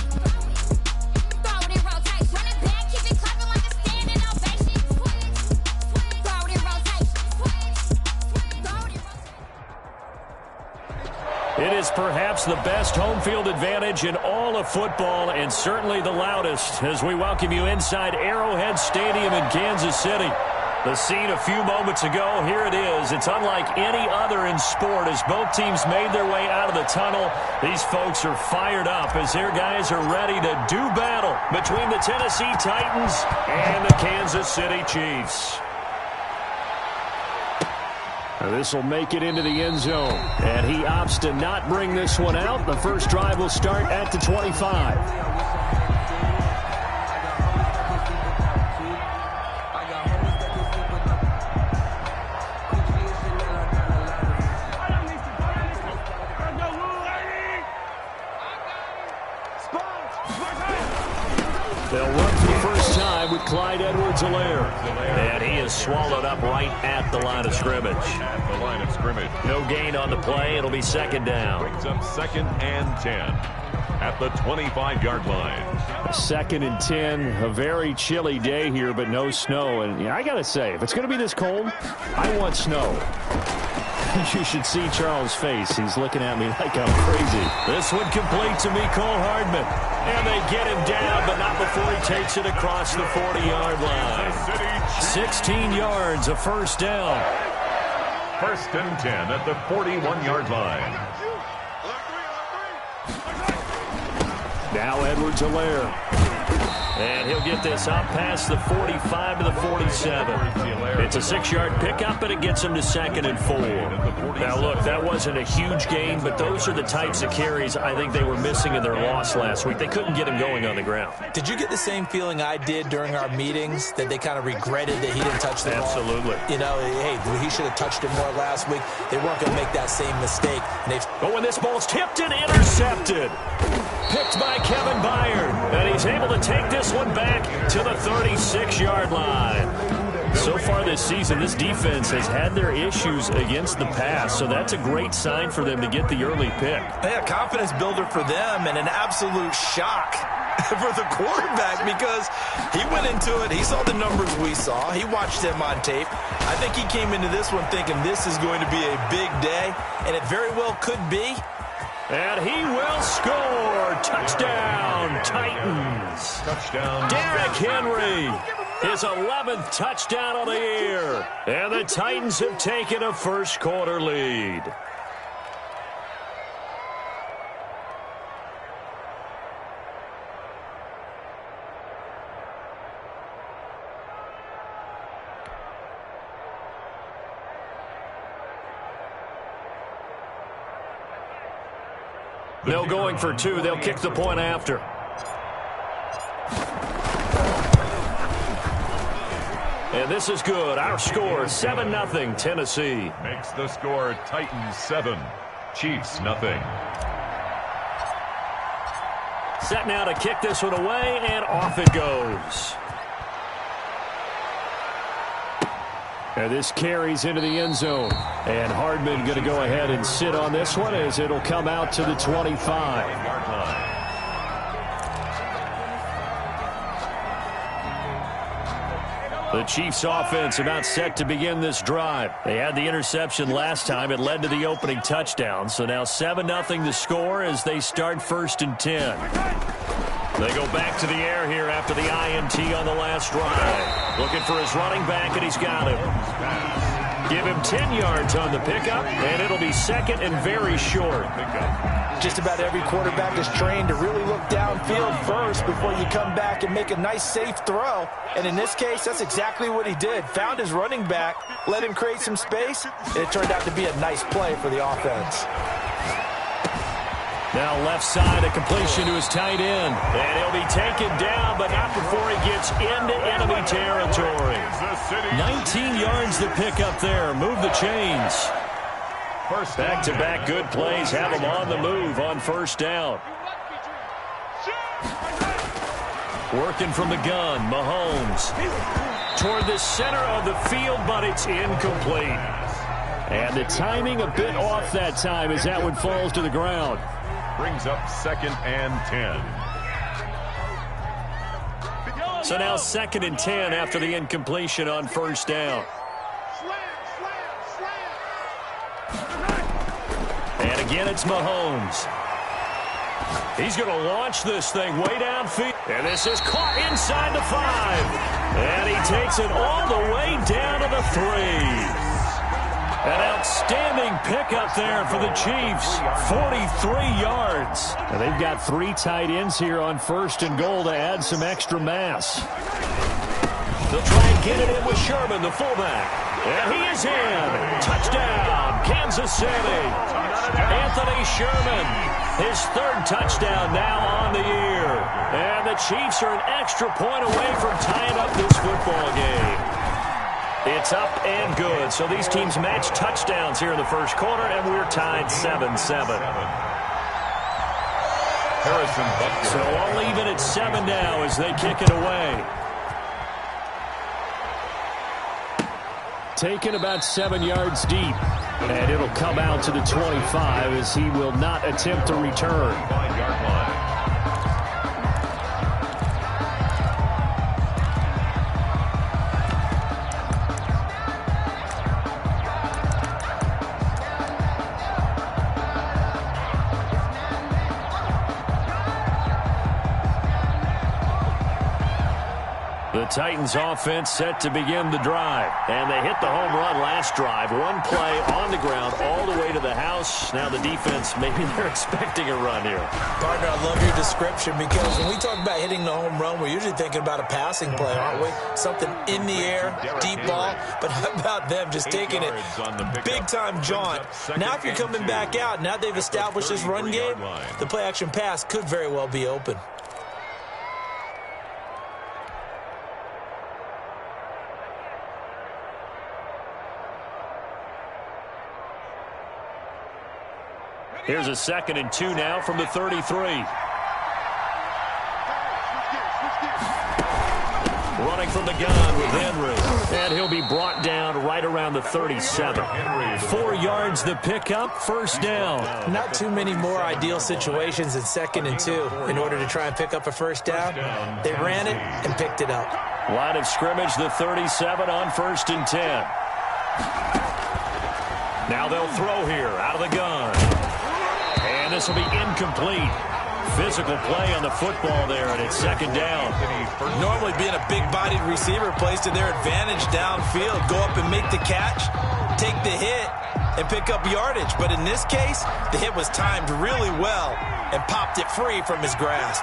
Throw it in rotation. Run it back, keep it clapping like a standing ovation. Throw it in rotation. Throw it in rotation. It is perhaps the best home field advantage in all of football, and certainly the loudest, as we welcome you inside Arrowhead Stadium in Kansas City. The scene a few moments ago, here it is. It's unlike any other in sport as both teams made their way out of the tunnel. These folks are fired up as their guys are ready to do battle between the Tennessee Titans and the Kansas City Chiefs. This will make it into the end zone, and he opts to not bring this one out. The first drive will start at the 25. They'll run for the first time with Clyde Edwards-Helaire. And he is swallowed up right at the line of scrimmage. At the line of scrimmage. No gain on the play. It'll be second down. Brings up 2nd and 10 at the 25-yard line. 2nd and 10. A very chilly day here, but no snow. And I got to say, if it's going to be this cold, I want snow. You should see Charles' face. He's looking at me like I'm crazy. This one complete to Mecole Hardman. And they get him down, but not before he takes it across the 40-yard line. 16 yards, a first down. 1st and 10 at the 41-yard line. Now Edwards-Helaire. And he'll get this up past the 45 to the 47. It's a 6-yard pickup, and it gets him to 2nd and 4. Now, look, that wasn't a huge gain, but those are the types of carries I think they were missing in their loss last week. They couldn't get him going on the ground. Did you get the same feeling I did during our meetings, that they kind of regretted that he didn't touch the ball? Absolutely. You know, hey, he should have touched it more last week. They weren't going to make that same mistake. And when this ball's tipped and intercepted. Picked by Kevin Byard. And he's able to take this one back to the 36-yard line. So far this season, this defense has had their issues against the pass, so that's a great sign for them to get the early pick. Yeah, confidence builder for them, and an absolute shock for the quarterback, because he went into it, he saw the numbers we saw, he watched them on tape. I think he came into this one thinking this is going to be a big day, and it very well could be. And he will score. Touchdown, Titans. Touchdown. Derrick Henry. His 11th touchdown of the year. And the Titans have taken a first-quarter lead. They'll going for 2. They'll kick the point after. And this is good. Our score, 7-0, Tennessee. Makes the score Titans 7, Chiefs nothing. Set now to kick this one away, and off it goes. And this carries into the end zone. And Hardman going to go ahead and sit on this one as it'll come out to the 25. The Chiefs offense about set to begin this drive. They had the interception last time. It led to the opening touchdown. So now 7-0 the score as they start 1st and 10. They go back to the air here after the INT on the last drive. Looking for his running back, and he's got him. Give him 10 yards on the pickup, and it'll be 2nd and very short. Just about every quarterback is trained to really look downfield first before you come back and make a nice, safe throw. And in this case, that's exactly what he did. Found his running back, let him create some space, and it turned out to be a nice play for the offense. Now left side, a completion to his tight end. And he'll be taken down, but not before he gets into enemy territory. 19 yards to pick up there. Move the chains. Back-to-back good plays have him on the move on 1st down. Working from the gun, Mahomes. Toward the center of the field, but it's incomplete. And the timing a bit off that time as that one falls to the ground. Brings up 2nd and 10. So now 2nd and 10 after the incompletion on 1st down. And again, it's Mahomes. He's going to launch this thing way downfield. And this is caught inside the 5. And he takes it all the way down to the 3. An outstanding pickup there for the Chiefs. 43 yards. And they've got 3 tight ends here on 1st and goal to add some extra mass. They'll try and get it in with Sherman, the fullback. And he is in. Touchdown, Kansas City. Anthony Sherman, his 3rd touchdown now on the year. And the Chiefs are an extra point away from tying up this football game. It's up and good. So these teams match touchdowns here in the 1st quarter, and we're tied 7-7. So I'll leave it at 7 now as they kick it away. Taken about 7 yards deep. And it'll come out to the 25 as he will not attempt to return. 5-yard line. The Titans offense set to begin the drive. And they hit the home run last drive. One play on the ground all the way to the house. Now the defense, maybe they're expecting a run here. Partner, I love your description because when we talk about hitting the home run, we're usually thinking about a passing play, aren't we? Something in the air, deep ball. But how about them just taking it big-time jaunt? Now if you're coming back out, now they've established this run game, the play-action pass could very well be open. Here's a 2nd and 2 now from the 33. Running from the gun with Henry. And he'll be brought down right around the 37. 4 yards the pickup, first down. Not too many more ideal situations in 2nd and 2 in order to try and pick up a first down. They ran it and picked it up. Line of scrimmage, the 37 on 1st and 10. Now they'll throw here out of the gun. And this will be incomplete. Physical play on the football there, and it's 2nd down. Normally being a big-bodied receiver plays to their advantage downfield. Go up and make the catch, take the hit, and pick up yardage. But in this case, the hit was timed really well and popped it free from his grasp.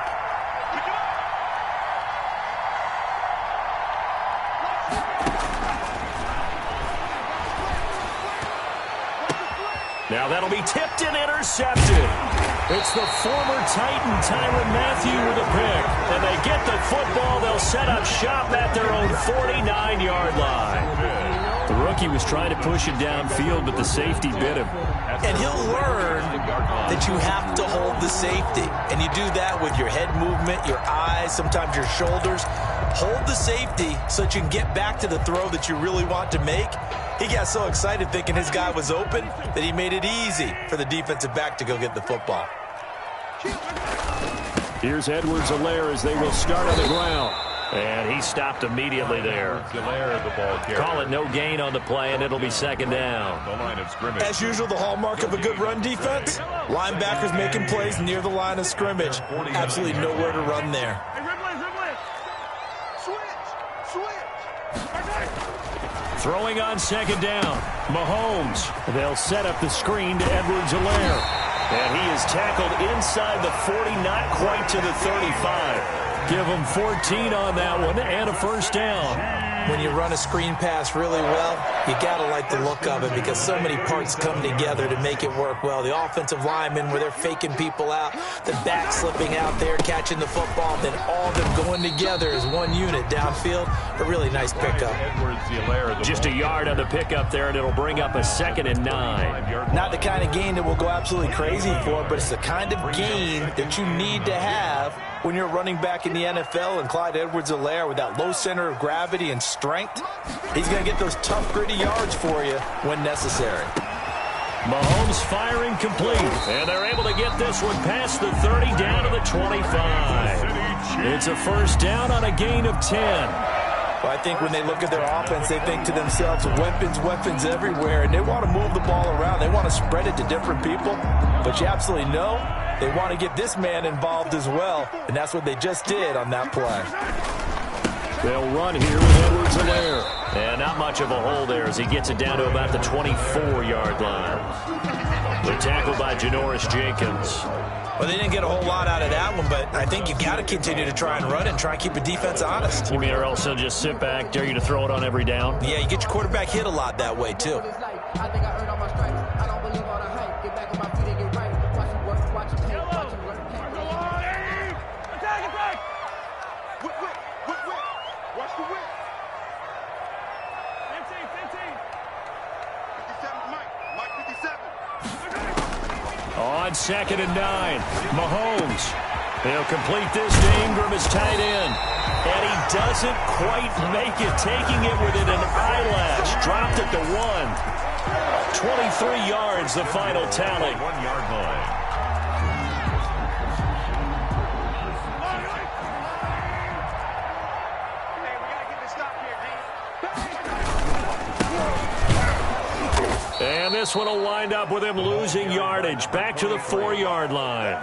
Now that'll be tipped and intercepted. It's the former Titan, Tyrann Mathieu, with a pick. And they get the football. They'll set up shop at their own 49-yard line. The rookie was trying to push it downfield, but the safety bit him. And he'll learn that you have to hold the safety. And you do that with your head movement, your eyes, sometimes your shoulders. Hold the safety so that you can get back to the throw that you really want to make. He got so excited thinking his guy was open that he made it easy for the defensive back to go get the football. Here's Edwards-Helaire as they will start on the ground. And he stopped immediately there. Call it no gain on the play, and it'll be 2nd down. As usual, the hallmark of a good run defense, linebackers making plays near the line of scrimmage. Absolutely nowhere to run there. Throwing on 2nd down, Mahomes. They'll set up the screen to Edwards-Helaire. And he is tackled inside the 40, not quite to the 35. Give him 14 on that one and a first down. When you run a screen pass really well, you got to like the look of it because so many parts come together to make it work well. The offensive linemen where they're faking people out, the back slipping out there, catching the football, then all of them going together as one unit downfield. A really nice pickup. Just a yard on the pickup there, and it'll bring up a 2nd and 9. Not the kind of gain that we'll go absolutely crazy for, but it's the kind of gain that you need to have when you're running back in the NFL. And Clyde Edwards-Helaire with that low center of gravity and strength, he's going to get those tough, gritty yards for you when necessary. Mahomes firing complete, and they're able to get this one past the 30 down to the 25. It's a first down on a gain of 10. Well, I think when they look at their offense, they think to themselves, weapons everywhere, and they want to move the ball around. They want to spread it to different people, but you absolutely know they want to get this man involved as well, and that's what they just did on that play. They'll run here with Edwards-Helaire. And not much of a hole there as he gets it down to about the 24-yard line. They're tackled by Janoris Jenkins. Well, they didn't get a whole lot out of that one, but I think you got to continue to try and run and try and keep the defense honest. You mean or else they'll just sit back, dare you to throw it on every down? Yeah, you get your quarterback hit a lot that way, too. On 2nd and 9, Mahomes. He'll complete this to Ingram as tight end. And he doesn't quite make it, taking it within an eyelash. Dropped at the 1. 23 yards, the final tally. 1 yard line. And this one will wind up with him losing yardage back to the 4-yard line.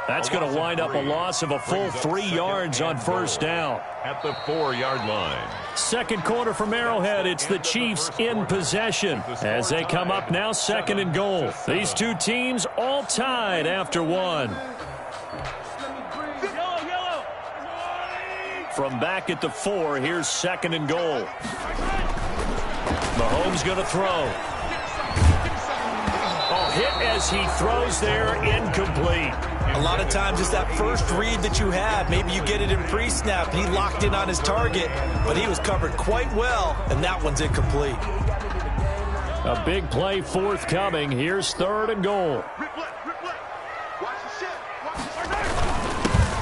That's going to wind up a loss of a full 3 yards on first down. At the 4-yard line. Second quarter from Arrowhead. It's the Chiefs in possession as they come up now 2nd and goal. These two teams all tied after one. From back at the 4, here's 2nd and goal. Mahomes going to throw. Hit as he throws there, incomplete. A lot of times it's that first read that you have. Maybe you get it in pre-snap. He locked in on his target, but he was covered quite well, and that one's incomplete. A big play forthcoming. Here's 3rd and goal.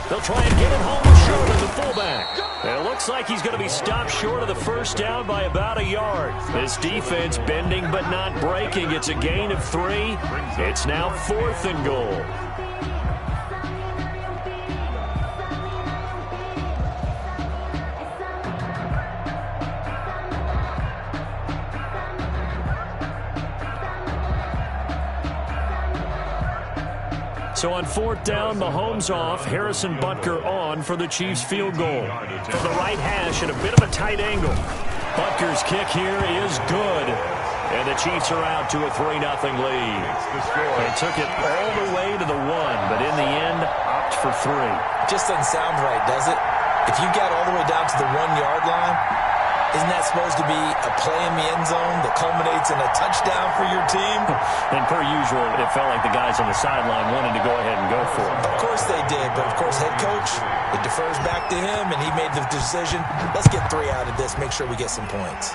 They'll try and get it home short of the fullback. And it looks like he's going to be stopped short of the first down by about a yard. This defense bending but not breaking. It's a gain of 3. It's now 4th and goal. So on 4th down, Mahomes off, Harrison Butker on for the Chiefs field goal. From the right hash at a bit of a tight angle. Butker's kick here is good. And the Chiefs are out to a 3-0 lead. They took it all the way to the 1, but in the end, opt for 3. Just doesn't sound right, does it? If you got all the way down to the 1-yard line, isn't that supposed to be a play in the end zone that culminates in a touchdown for your team? And per usual, it felt like the guys on the sideline wanted to go ahead and go for it. Of course they did, but of course head coach, it defers back to him, and he made the decision, let's get 3 out of this, make sure we get some points.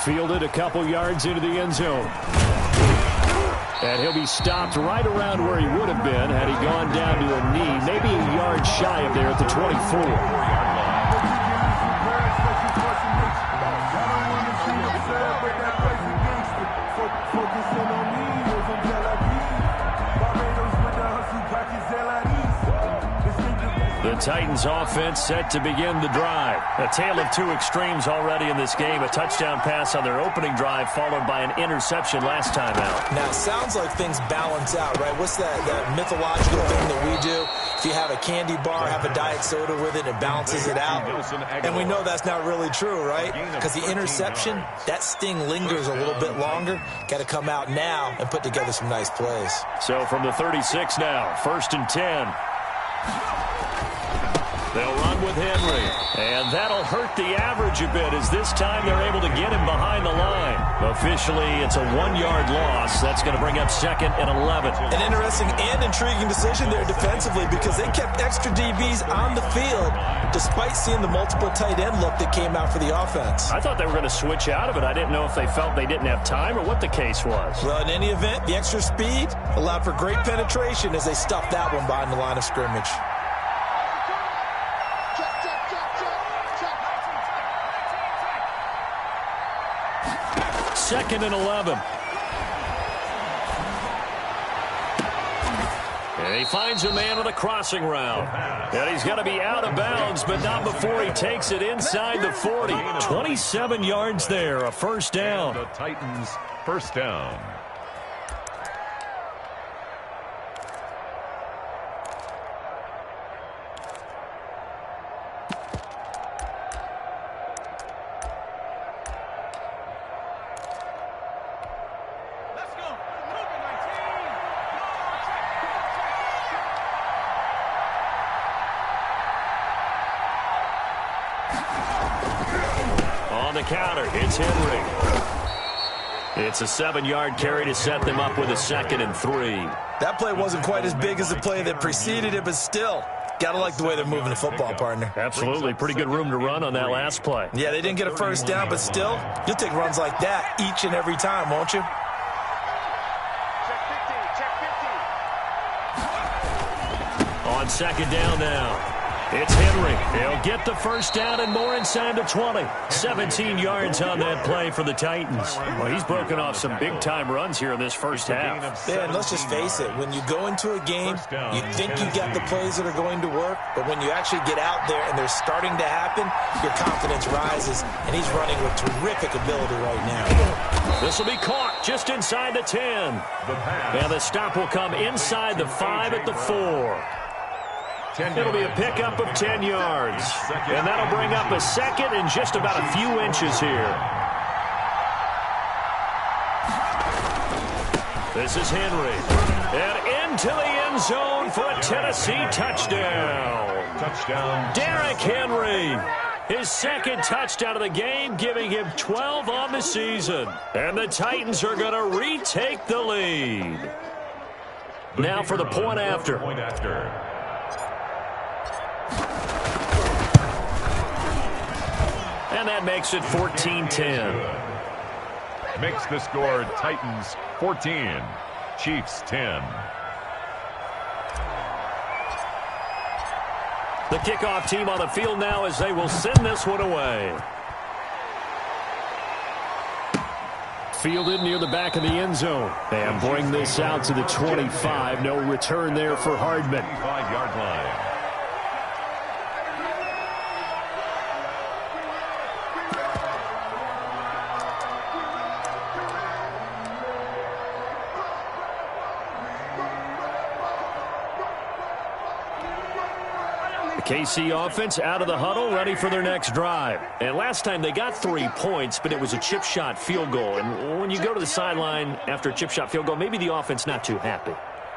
Fielded a couple yards into the end zone. And he'll be stopped right around where he would have been had he gone down to a knee, maybe a yard shy of there at the 24. The Titans offense set to begin the drive. A tale of 2 extremes already in this game. A touchdown pass on their opening drive followed by an interception last time out. Now, it sounds like things balance out, right? What's that mythological thing that we do? If you have a candy bar, have a diet soda with it, it balances it out. And we know that's not really true, right? Because the interception, that sting lingers a little bit longer. Got to come out now and put together some nice plays. So from the 36 now, 1st and 10. They'll run with Henry, and that'll hurt the average a bit as this time they're able to get him behind the line. Officially, it's a 1-yard loss. That's going to bring up 2nd and 11. An interesting and intriguing decision there defensively because they kept extra DBs on the field despite seeing the multiple tight end look that came out for the offense. I thought they were going to switch out of it. I didn't know if they felt they didn't have time or what the case was. Well, in any event, the extra speed allowed for great penetration as they stuffed that one behind the line of scrimmage. 2nd and 11. And he finds a man on a crossing route. And he's got to be out of bounds, but not before he takes it inside the 40. 27 yards there, a first down. The Titans, first down. On the counter, it's Henry. It's a 7-yard carry to set them up with a 2nd and 3. That play wasn't quite as big as the play that preceded it, but still, gotta like the way they're moving the football, partner. Absolutely. Pretty good room to run on that last play. Yeah, they didn't get a first down, but still, you'll take runs like that each and every time, won't you? On 2nd down now. It's Henry. He'll get the first down and more inside the 20. 17 yards on that play for the Titans. Well, he's broken off some big-time runs here in this first half. Yeah, and let's just face it. When you go into a game, you think you got the plays that are going to work, but when you actually get out there and they're starting to happen, your confidence rises, and he's running with terrific ability right now. This will be caught just inside the 10. And the stop will come inside the 5 at the 4. It'll be a pickup of 10 yards. And that'll bring up a second and just about a few inches here. This is Henry. And into the end zone for a Tennessee touchdown. Derrick Henry. His second touchdown of the game, giving him 12 on the season. And the Titans are going to retake the lead. Now for the point after. And that makes it 14-10. Makes the score Titans 14, Chiefs 10. The kickoff team on the field now as they will send this one away. Fielded near the back of the end zone. And bring this out to the 25. No return there for Hardman. 5-yard line. KC offense out of the huddle, ready for their next drive. And last time they got 3 points, but it was a chip shot field goal. And when you go to the sideline after a chip shot field goal, maybe the offense not too happy.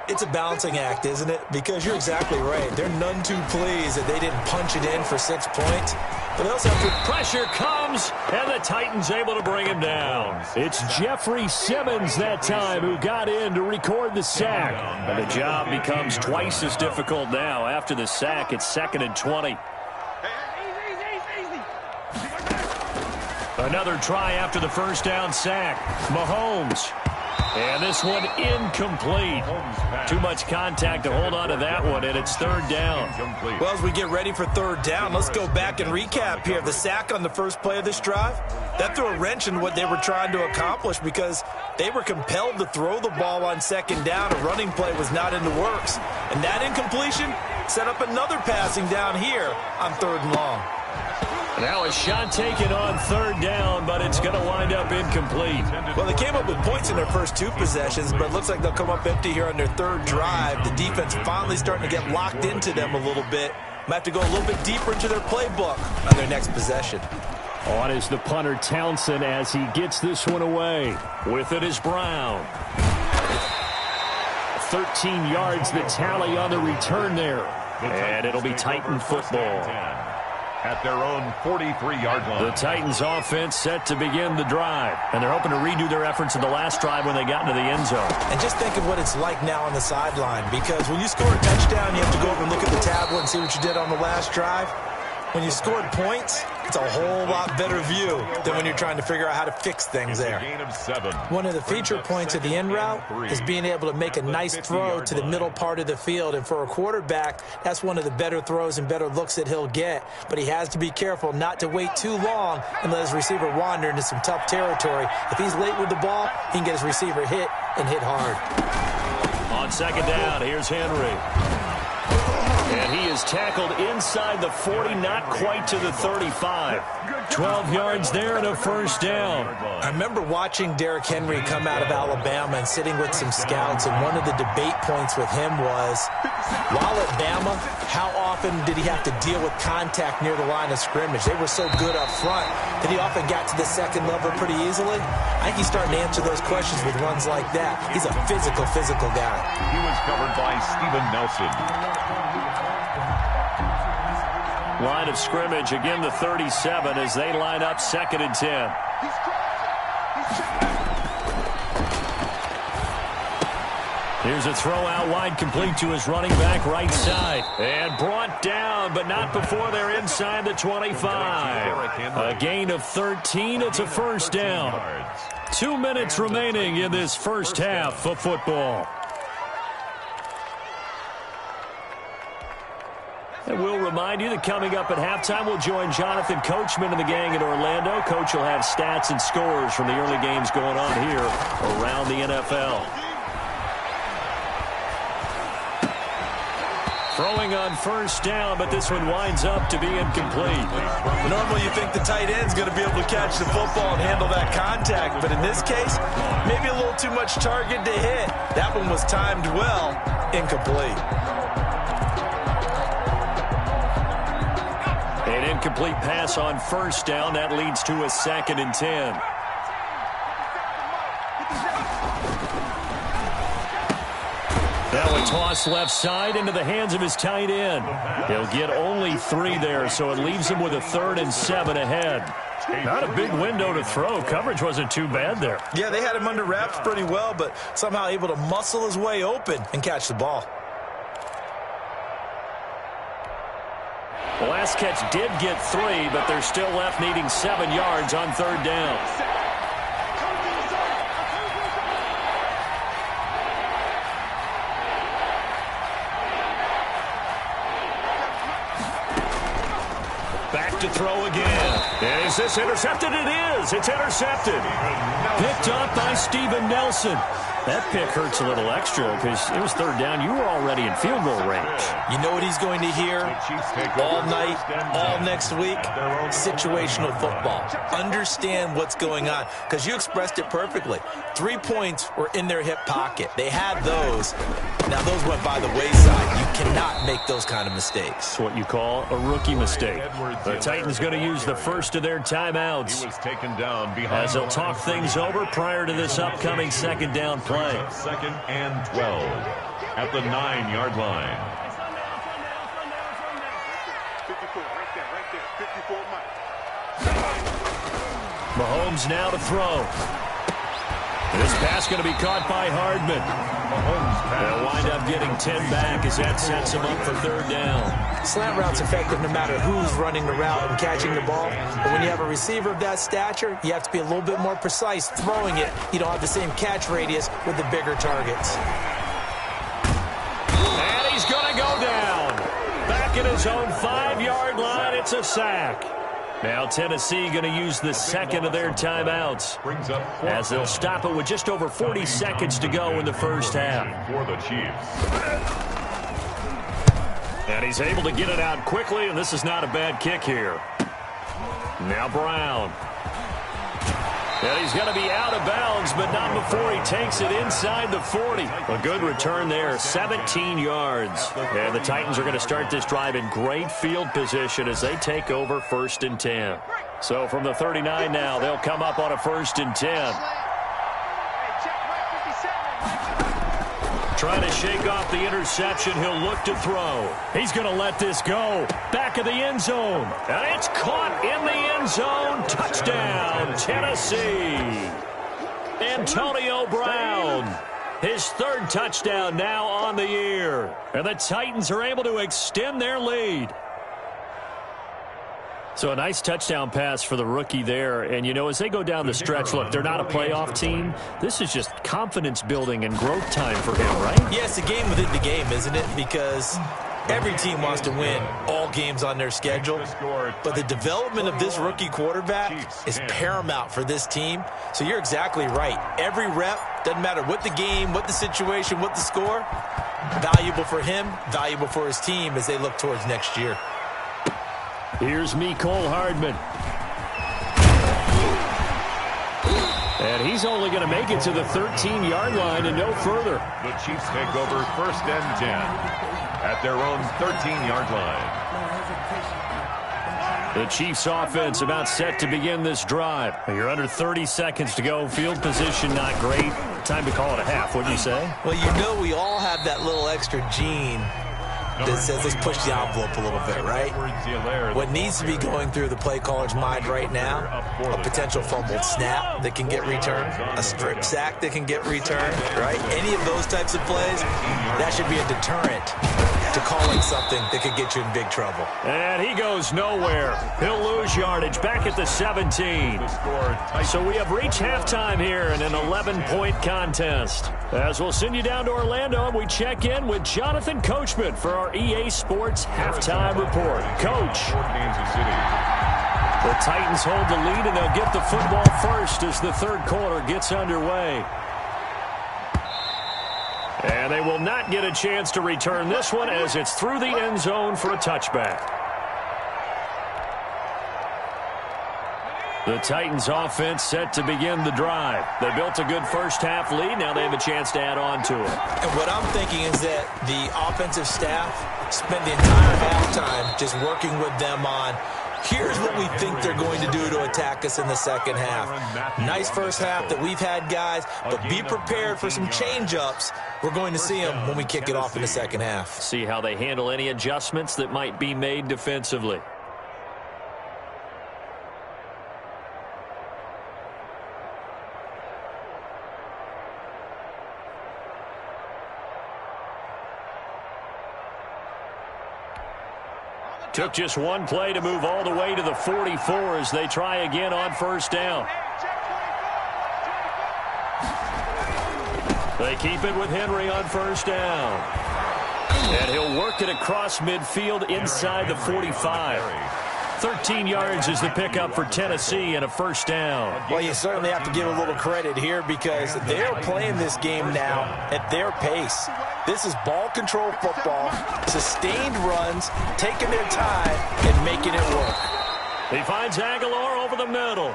It's a balancing act, isn't it? Because you're exactly right. They're none too pleased that they didn't punch it in for 6 points. But they also have to... Pressure comes, and the Titans able to bring him down. It's Jeffrey Simmons that time who got in to record the sack. And the job becomes twice as difficult now. After the sack, it's 2nd and 20. Another try after the first down sack. Mahomes. And this one incomplete. Too much contact to hold on to that one, and it's 3rd down. Well, as we get ready for 3rd down, let's go back and recap here. The sack on the first play of this drive, that threw a wrench in what they were trying to accomplish because they were compelled to throw the ball on 2nd down. A running play was not in the works. And that incompletion set up another passing down here on 3rd and long. Now a shot taken on 3rd down, but it's going to wind up incomplete. Well, they came up with points in their first 2 possessions, but it looks like they'll come up empty here on their 3rd drive. The defense finally starting to get locked into them a little bit. Might have to go a little bit deeper into their playbook on their next possession. On is the punter Townsend as he gets this one away. With it is Brown. 13 yards the tally on the return there. And it'll be Titan football. At their own 43-yard line. The Titans offense set to begin the drive. And they're hoping to redo their efforts in the last drive when they got into the end zone. And just think of what it's like now on the sideline. Because when you score a touchdown, you have to go over and look at the tablet and see what you did on the last drive. When you scored points, it's a whole lot better view than when you're trying to figure out how to fix things there. One of the feature points of the end route is being able to make a nice throw to the middle part of the field. And for a quarterback, that's one of the better throws and better looks that he'll get. But he has to be careful not to wait too long and let his receiver wander into some tough territory. If he's late with the ball, he can get his receiver hit and hit hard. On 2nd down, here's Henry. And he is tackled inside the 40, not quite to the 35. 12 yards there and a first down. I remember watching Derrick Henry come out of Alabama and sitting with some scouts, and one of the debate points with him was, while at Bama, how often did he have to deal with contact near the line of scrimmage? They were so good up front that he often got to the 2nd level pretty easily. I think he's starting to answer those questions with runs like that. He's a physical guy. He was covered by Steven Nelson. Line of scrimmage, again the 37 as they line up 2nd and 10. Here's a throw out wide, complete to his running back right side. And brought down, but not before they're inside the 25. A gain of 13, it's a first down. 2 minutes remaining in this first half of football. And we'll remind you that coming up at halftime, we'll join Jonathan Coachman and the gang in Orlando. Coach will have stats and scores from the early games going on here around the NFL. Throwing on first down, but this one winds up to be incomplete. Normally you think the tight end's going to be able to catch the football and handle that contact, but in this case, maybe a little too much target to hit. That one was timed well, incomplete. An incomplete pass on first down. That leads to a 2nd and 10. Now a toss left side into the hands of his tight end. He'll get only 3 there, so it leaves him with a 3rd and 7 ahead. Not a big window to throw. Coverage wasn't too bad there. Yeah, they had him under wraps pretty well, but somehow able to muscle his way open and catch the ball. The last catch did get 3, but they're still left needing 7 yards on 3rd down. Back to throw again. Is this intercepted? It is. It's intercepted. Picked up by Steven Nelson. That pick hurts a little extra because it was 3rd down. You were already in field goal range. You know what he's going to hear all night, all next week? Situational football. Understand what's going on, because you expressed it perfectly. 3 points were in their hip pocket. They had those. Now, those went by the wayside. You cannot make those kind of mistakes. It's what you call a rookie mistake. The Titans going to use the first of their timeouts as they'll talk things over prior to this upcoming 2nd down play. 2nd and 12 at the 9-yard line. 54, right there, 54 miles. Mahomes now to throw. This pass going to be caught by Hardman. They'll wind up getting 10 back as that sets them up for 3rd down. Slant route's effective no matter who's running the route and catching the ball. But when you have a receiver of that stature, you have to be a little bit more precise throwing it. You don't have the same catch radius with the bigger targets. And he's going to go down. Back at his own 5-yard line, it's a sack. Now Tennessee going to use the 2nd of their timeouts as they'll stop it with just over 40 seconds to go in the first half. For the Chiefs. And he's able to get it out quickly, and this is not a bad kick here. Now Brown. And he's going to be out of bounds, but not before he takes it inside the 40. A good return there, 17 yards. And the Titans are going to start this drive in great field position as they take over 1st and 10. So from the 39 now, they'll come up on a 1st and 10. Trying to shake off the interception. He'll look to throw. He's going to let this go. Back of the end zone. And it's caught in the end zone. Touchdown, Tennessee. Antonio Brown. His 3rd touchdown now on the year. And the Titans are able to extend their lead. So a nice touchdown pass for the rookie there. And, you know, as they go down the stretch, look, they're not a playoff team. This is just confidence building and growth time for him, right? Yeah, it's a game within the game, isn't it? Because every team wants to win all games on their schedule. But the development of this rookie quarterback is paramount for this team. So you're exactly right. Every rep, doesn't matter what the game, what the situation, what the score, valuable for him, valuable for his team as they look towards next year. Here's Mecole Hardman. And he's only going to make it to the 13-yard line and no further. The Chiefs take over 1st and 10 at their own 13-yard line. The Chiefs offense about set to begin this drive. You're under 30 seconds to go. Field position not great. Time to call it a half, wouldn't you say? Well, you know we all have that little extra gene that says let's push the envelope a little bit, right? What needs to be going through the play caller's mind right now, a potential fumbled snap that can get returned, a strip sack that can get returned, right? Any of those types of plays, that should be a deterrent to calling something that could get you in big trouble. And he goes nowhere. He'll lose yardage back at the 17. So we have reached halftime here in an 11-point contest. As we'll send you down to Orlando, and we check in with Jonathan Coachman for our EA Sports Halftime Report. Coach. The Titans hold the lead, and they'll get the football first as the third quarter gets underway. And they will not get a chance to return this one as it's through the end zone for a touchback. The Titans offense set to begin the drive. They built a good first half lead. Now they have a chance to add on to it. And what I'm thinking is that the offensive staff spent the entire halftime just working with them on, here's what we think they're going to do to attack us in the second half. Nice first half that we've had, guys, but be prepared for some change-ups. We're going to see them when we kick it off in the second half. See how they handle any adjustments that might be made defensively. Took just one play to move all the way to the 44 as they try again on first down. They keep it with Henry on first down. And he'll work it across midfield inside the 45. 13 yards is the pickup for Tennessee and a first down. Well, you certainly have to give a little credit here because they're playing this game now at their pace. This is ball control football, sustained runs, taking their time and making it work. He finds Aguilar over the middle.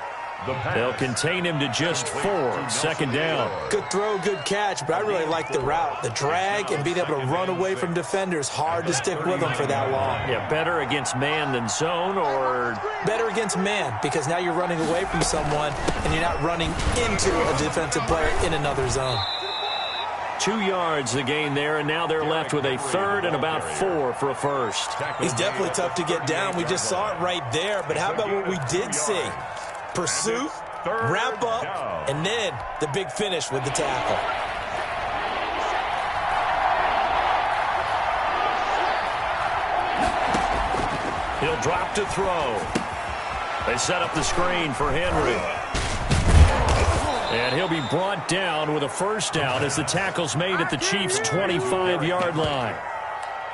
They'll contain him to just 4. Second down. Good throw, good catch, but I really like the route. The drag and being able to run away from defenders, hard to stick with them for that long. Yeah, better against man than zone, or? Better against man, because now you're running away from someone and you're not running into a defensive player in another zone. 2 yards the gain there, and now they're left with a third and about 4 for a first. He's definitely tough to get down. We just saw it right there, but how about what we did see? Pursuit, wrap up, and then the big finish with the tackle. He'll drop to throw. They set up the screen for Henry. And he'll be brought down with a first down as the tackle's made at the Chiefs' 25-yard line.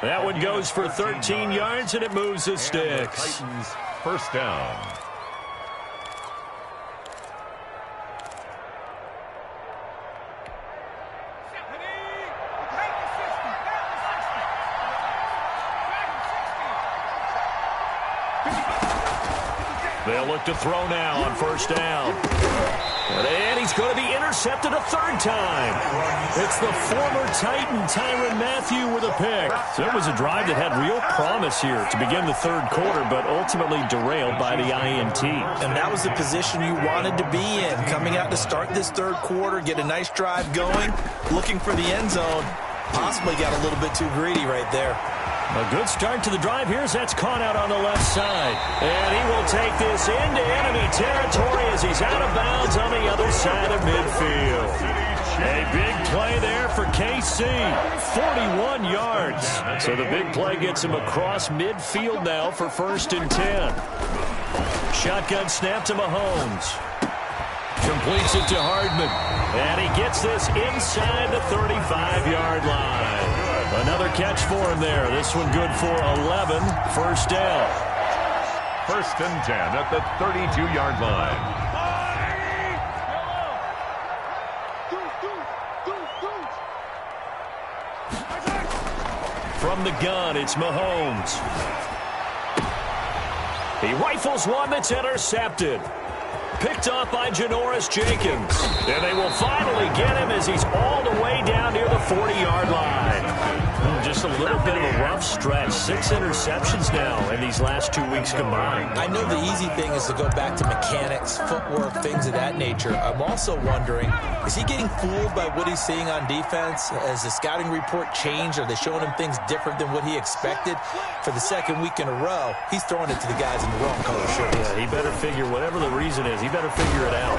That one goes for 13 yards, and it moves the sticks. Titans first down. They'll look to throw now on first down. And he's going to be intercepted a third time. It's the former Titan, Tyrann Mathieu, with a pick. So it was a drive that had real promise here to begin the third quarter, but ultimately derailed by the INT. And that was the position you wanted to be in. Coming out to start this third quarter, get a nice drive going, looking for the end zone. Possibly got a little bit too greedy right there. A good start to the drive. Here's that's caught out on the left side. And he will take this into enemy territory as he's out of bounds on the other side of midfield. A big play there for KC. 41 yards. So the big play gets him across midfield now for 1st and 10. Shotgun snap to Mahomes. Completes it to Hardman. And he gets this inside the 35-yard line. Another catch for him there. This one good for 11. First down. 1st and 10 at the 32-yard line. From the gun, it's Mahomes. He rifles one that's intercepted. Picked off by Janoris Jenkins. And they will finally get him as he's all the way down near the 40-yard line. Just a little bit of a rough stretch. 6 interceptions now in these last 2 weeks combined. I know the easy thing is to go back to mechanics, footwork, things of that nature. I'm also wondering, is he getting fooled by what he's seeing on defense? Has the scouting report changed? Are they showing him things different than what he expected? For the second week in a row, he's throwing it to the guys in the wrong color shirts. Yeah, he better figure, whatever the reason is, he better figure it out.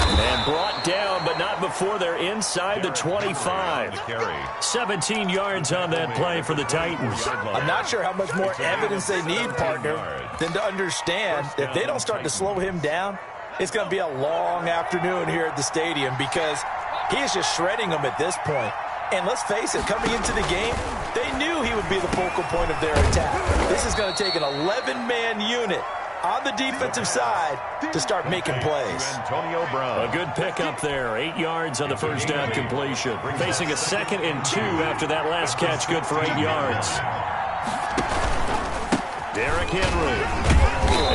And brought down, but not before they're inside the 25. 17 yards on that play for the Titans. I'm not sure how much more evidence they need, partner, than to understand if they don't start to slow him down, it's going to be a long afternoon here at the stadium because he is just shredding them at this point. And let's face it, coming into the game, they knew he would be the focal point of their attack. This is going to take an 11-man unit on the defensive side to start making plays. Antonio Brown. A good pickup there. 8 yards on the first down completion. Facing a 2nd and 2 after that last catch, good for 8 yards. Derrick Henry.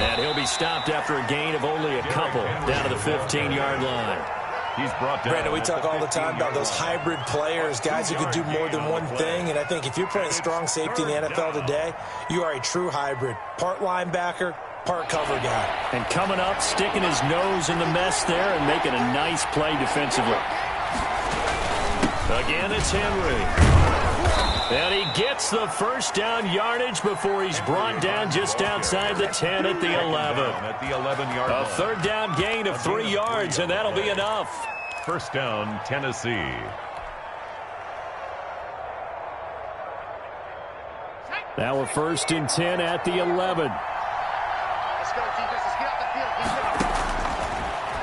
And he'll be stopped after a gain of only a couple down to the 15-yard line. He's brought down. Brandon, we talk all the time about those hybrid players, guys who could do more than one thing. And I think if you're playing strong safety in the NFL today, you are a true hybrid. Part linebacker, part cover guy. And coming up, sticking his nose in the mess there and making a nice play defensively. Again, it's Henry. And he gets the first down yardage before he's brought down just outside the 10 at the 11. At the 11-yard line. A third down gain of 3 yards, and that'll be enough. First down, Tennessee. Now we're 1st and 10 at the 11. Let's go, defense. Let's get out the field.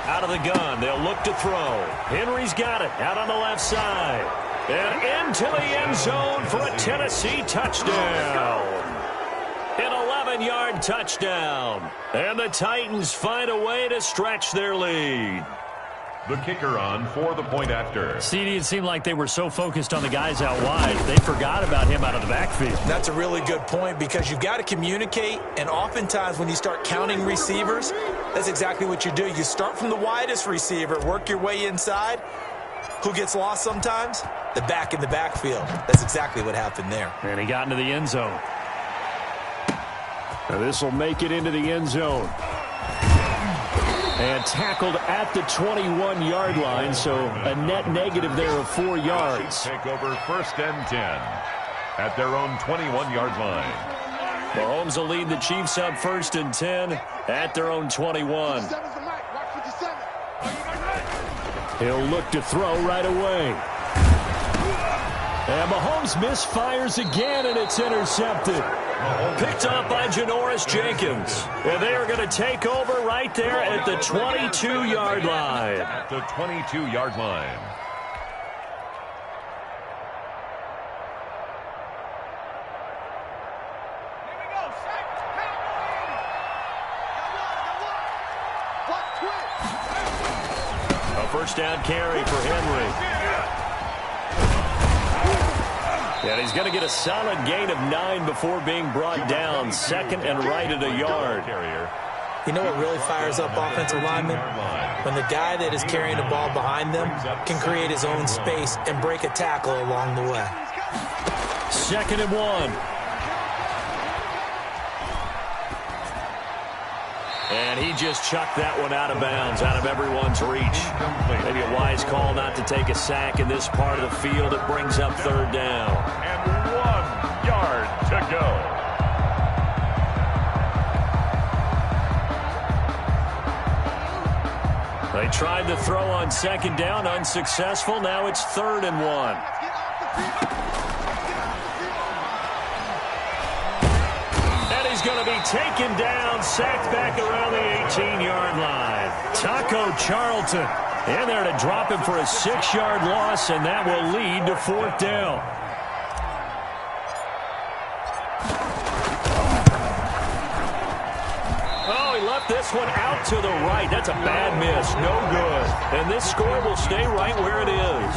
Out of the gun, they'll look to throw. Henry's got it, out on the left side. And into the end zone for a Tennessee touchdown. An 11-yard touchdown. And the Titans find a way to stretch their lead. The kicker on for the point after. CD, it seemed like they were so focused on the guys out wide, they forgot about him out of the backfield. That's a really good point because you've got to communicate, and oftentimes when you start counting receivers, that's exactly what you do. You start from the widest receiver, work your way inside. Who gets lost sometimes? The back in the backfield. That's exactly what happened there. And he got into the end zone. Now this will make it into the end zone. And tackled at the 21-yard line, so a net negative there of 4 yards. Take over 1st and 10 at their own 21-yard line. Mahomes will lead the Chiefs up 1st and 10 at their own 21. He'll look to throw right away. And Mahomes misfires again, and it's intercepted. Picked up by Janoris Jenkins. And they are going to take over right there at the 22-yard line. At the 22-yard line. A first down carry for Henry. And he's going to get a solid gain of 9 before being brought down. 2nd and right at a yard. You know what really fires up offensive linemen? When the guy that is carrying the ball behind them can create his own space and break a tackle along the way. 2nd and 1. And he just chucked that one out of bounds, out of everyone's reach. Maybe a wise call not to take a sack in this part of the field. It brings up 3rd down. And 1 yard to go. They tried to throw on 2nd down, unsuccessful. Now it's 3rd and 1. He's going to be taken down, sacked back around the 18-yard line. Taco Charlton in there to drop him for a 6-yard loss, and that will lead to 4th down. Oh, he left this one out to the right. That's a bad miss. No good. And this score will stay right where it is.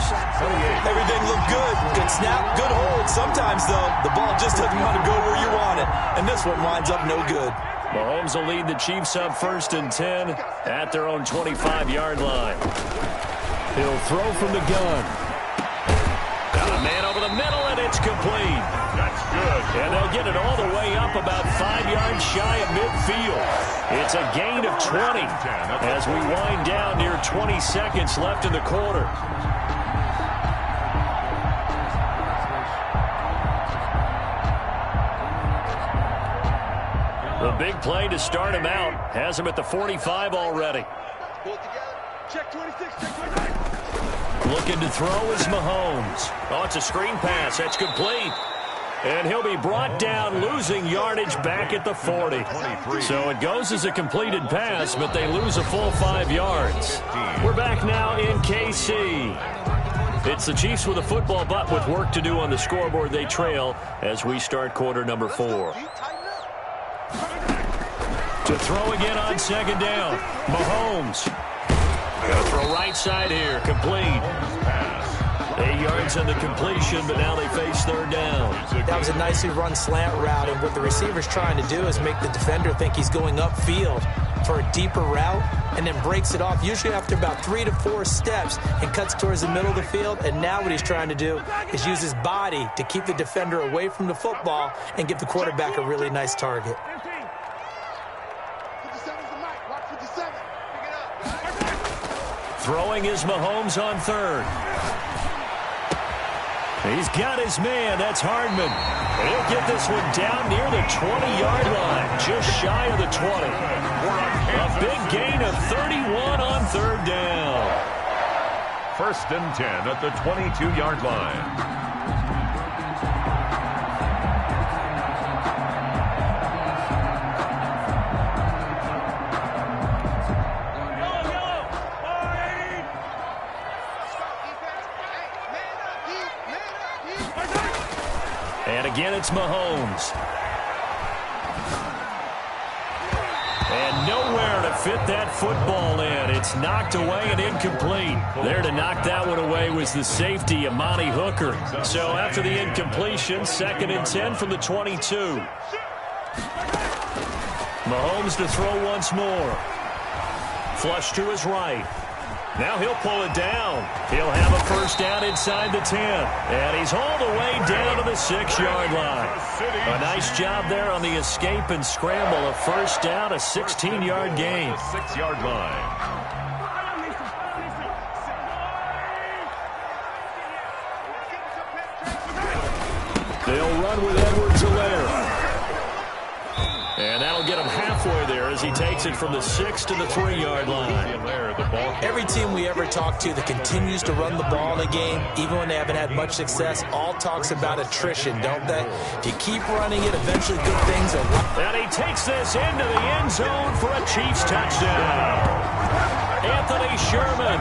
Everything looked good. Good snap, good hold. Sometimes, though, the ball just doesn't want to go where you want it. And this one winds up no good. Mahomes will lead the Chiefs up 1st and 10 at their own 25-yard line. He'll throw from the gun. Got a man over the middle, and it's complete. That's good. And they'll get it all the way up about 5 yards shy of midfield. It's a gain of 20 as we wind down near 20 seconds left in the quarter. The big play to start him out has him at the 45 already. Check 26, check 26. Looking to throw is Mahomes. Oh, it's a screen pass. That's complete. And he'll be brought down, losing yardage back at the 40. So it goes as a completed pass, but they lose a full 5 yards. We're back now in KC. It's the Chiefs with a football, but with work to do on the scoreboard, they trail as we start quarter number 4. To throw again on second down. Mahomes. Gonna throw right side here. Complete. 8 yards on the completion, but now they face third down. That was a nicely run slant route, and what the receiver's trying to do is make the defender think he's going upfield for a deeper route, and then breaks it off, usually after about 3 to 4 steps, and cuts towards the middle of the field. And now what he's trying to do is use his body to keep the defender away from the football and give the quarterback a really nice target. Throwing is Mahomes on third. He's got his man. That's Hardman. And he'll get this one down near the 20-yard line, just shy of the 20. A big gain of 31 on third down. 1st and 10 at the 22-yard line. And again, it's Mahomes. And nowhere to fit that football in. It's knocked away and incomplete. There to knock that one away was the safety, Amani Hooker. So after the incompletion, 2nd and 10 from the 22. Mahomes to throw once more. Flush to his right. Now he'll pull it down. He'll have a first down inside the 10. And he's all the way down to the 6-yard line. A nice job there on the escape and scramble. A first down, a 16-yard gain. 6-yard line. They'll run with Edwards-Helaire. And that'll get him halfway there as he takes it from the 6 to the 3-yard line. Every team we ever talk to that continues to run the ball in a game, even when they haven't had much success, all talks about attrition, don't they? If you keep running it, eventually good things are... And he takes this into the end zone for a Chiefs touchdown. Anthony Sherman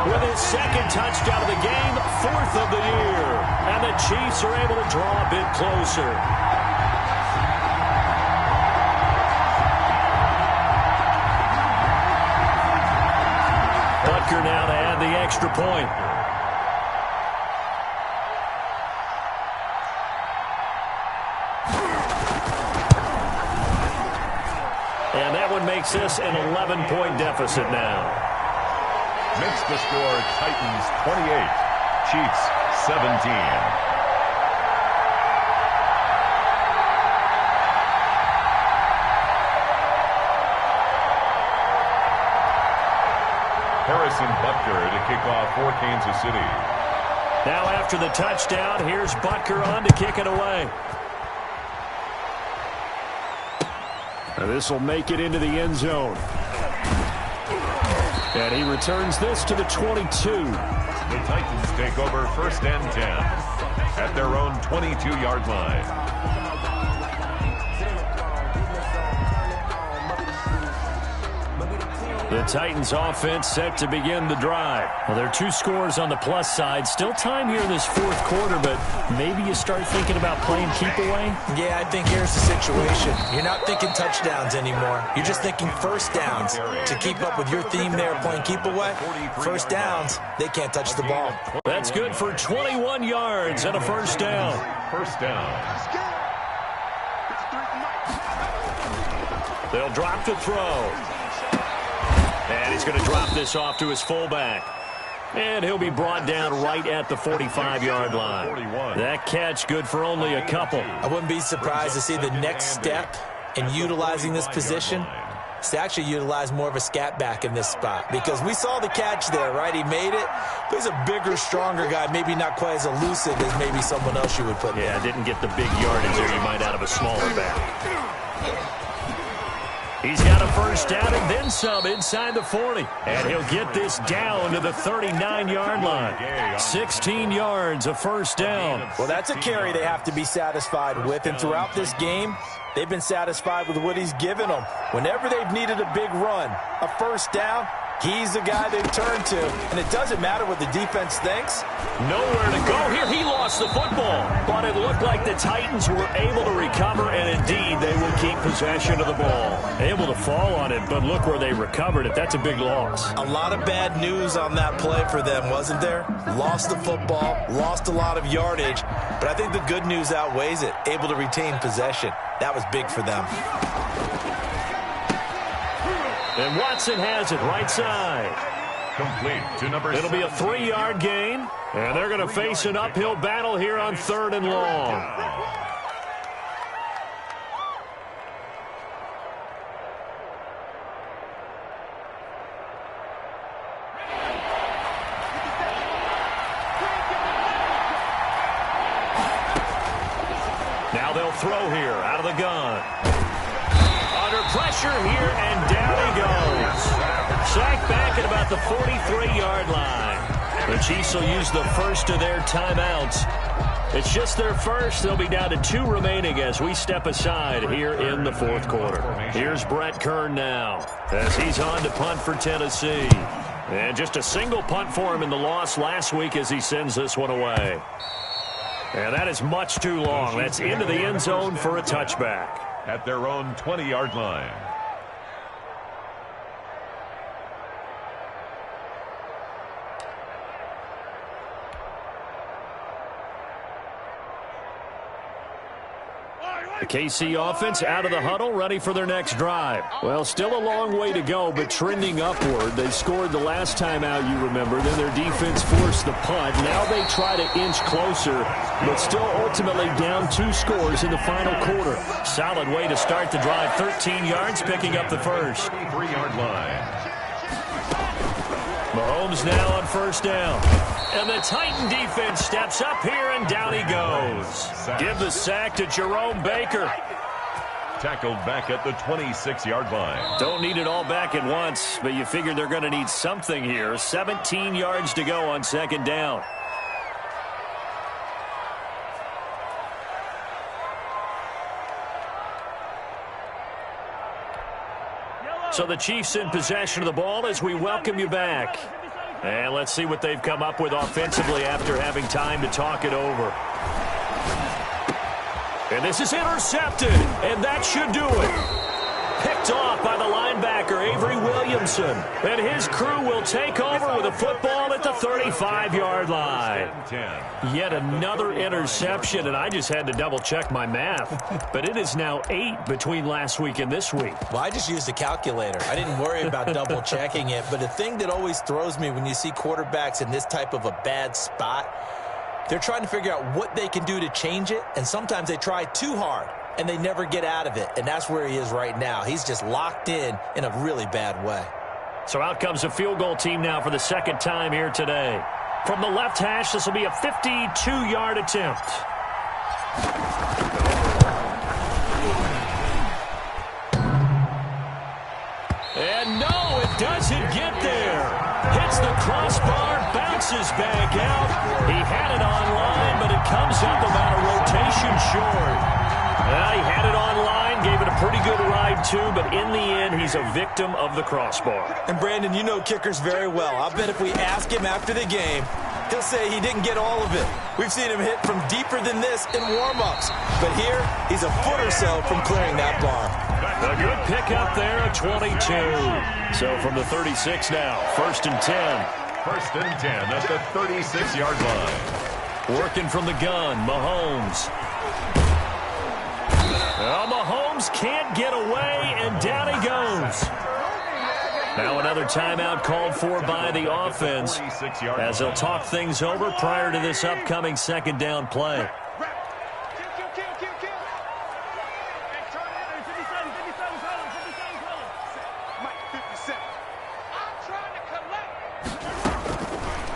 with his 2nd touchdown of the game, 4th of the year. And the Chiefs are able to draw a bit closer. Butker now to add the extra point. And that one makes this an 11-point deficit now. Makes the score Titans 28, Chiefs 17. Harrison Butker to kick off for Kansas City. Now after the touchdown, here's Butker on to kick it away. And this will make it into the end zone. And he returns this to the 22. The Titans take over 1st and 10 at their own 22-yard line. The Titans offense set to begin the drive. Well, there are 2 scores on the plus side. Still time here in this 4th quarter, but maybe you start thinking about playing keep away? Yeah, I think here's the situation. You're not thinking touchdowns anymore. You're just thinking first downs. To keep up with your theme there, playing keep away, first downs, they can't touch the ball. That's good for 21 yards and a first down. First down. They'll drop to throw. And he's going to drop this off to his fullback. And he'll be brought down right at the 45-yard line. That catch good for only a couple. I wouldn't be surprised to see the next step in utilizing this position is to actually utilize more of a scat back in this spot. Because we saw the catch there, right? He made it. But he's a bigger, stronger guy, maybe not quite as elusive as maybe someone else you would put there. Yeah, didn't get the big yardage there you might out of a smaller back. He's got a first down and then some inside the 40. And he'll get this down to the 39-yard line. 16 yards, a first down. Well, that's a carry they have to be satisfied with. And throughout this game, they've been satisfied with what he's given them. Whenever they've needed a big run, a first down, he's the guy they've turned to. And it doesn't matter what the defense thinks. Nowhere to go here. He lost the football. But it looked like the Titans were able to recover, and indeed they will keep possession of the ball. Able to fall on it, but look where they recovered it. That's a big loss. A lot of bad news on that play for them, wasn't there? Lost the football, lost a lot of yardage, but I think the good news outweighs it. Able to retain possession. That was big for them. And Watson has it right side. Complete to number 7. It'll be a 3-yard gain, and they're going to face an uphill battle here on 3rd and long. Now they'll throw here out of the gun. Under pressure here, and down he goes. Sacked back at about the 43-yard line. The Chiefs will use the first of their timeouts. It's just their first. They'll be down to 2 remaining as we step aside here in the 4th quarter. Here's Brett Kern now as he's on to punt for Tennessee. And just a single punt for him in the loss last week as he sends this one away. And that is much too long. That's into the end zone for a touchback. At their own 20-yard line. The KC offense out of the huddle, ready for their next drive. Well, still a long way to go, but trending upward. They scored the last time out, you remember. Then their defense forced the punt. Now they try to inch closer, but still ultimately down 2 scores in the final quarter. Solid way to start the drive. 13 yards, picking up the first. 33-yard line. Mahomes now on first down. And the Titan defense steps up here, and down he goes. Give the sack to Jerome Baker. Tackled back at the 26-yard line. Don't need it all back at once, but you figure they're going to need something here. 17 yards to go on 2nd down. So the Chiefs in possession of the ball as we welcome you back. And let's see what they've come up with offensively after having time to talk it over. And this is intercepted, and that should do it. Picked off by the linebacker, Avery Williamson. And his crew will take over with a football at the 35-yard line. Yet another interception, and I just had to double-check my math. But it is now 8 between last week and this week. Well, I just used a calculator. I didn't worry about double-checking it. But the thing that always throws me when you see quarterbacks in this type of a bad spot, they're trying to figure out what they can do to change it, and sometimes they try too hard, and they never get out of it, and that's where he is right now. He's just locked in a really bad way. So out comes a field goal team now for the 2nd time here today. From the left hash, this will be a 52-yard attempt. And no, it doesn't get there. Hits the crossbar, bounces back out. He had it online, but it comes up about a rotation short. Well, he had it online, gave it a pretty good ride too, but in the end, he's a victim of the crossbar. And Brandon, you know kickers very well. I bet if we ask him after the game, he'll say he didn't get all of it. We've seen him hit from deeper than this in warm-ups. But here, he's a foot or so from clearing that bar. A good pickup there at 22. So from the 36 now, 1st and 10. 1st and 10 at the 36-yard line. Working from the gun, Mahomes. Well, Mahomes can't get away, and down he goes. Now another timeout called for by the offense as they'll talk things over prior to this upcoming 2nd down play.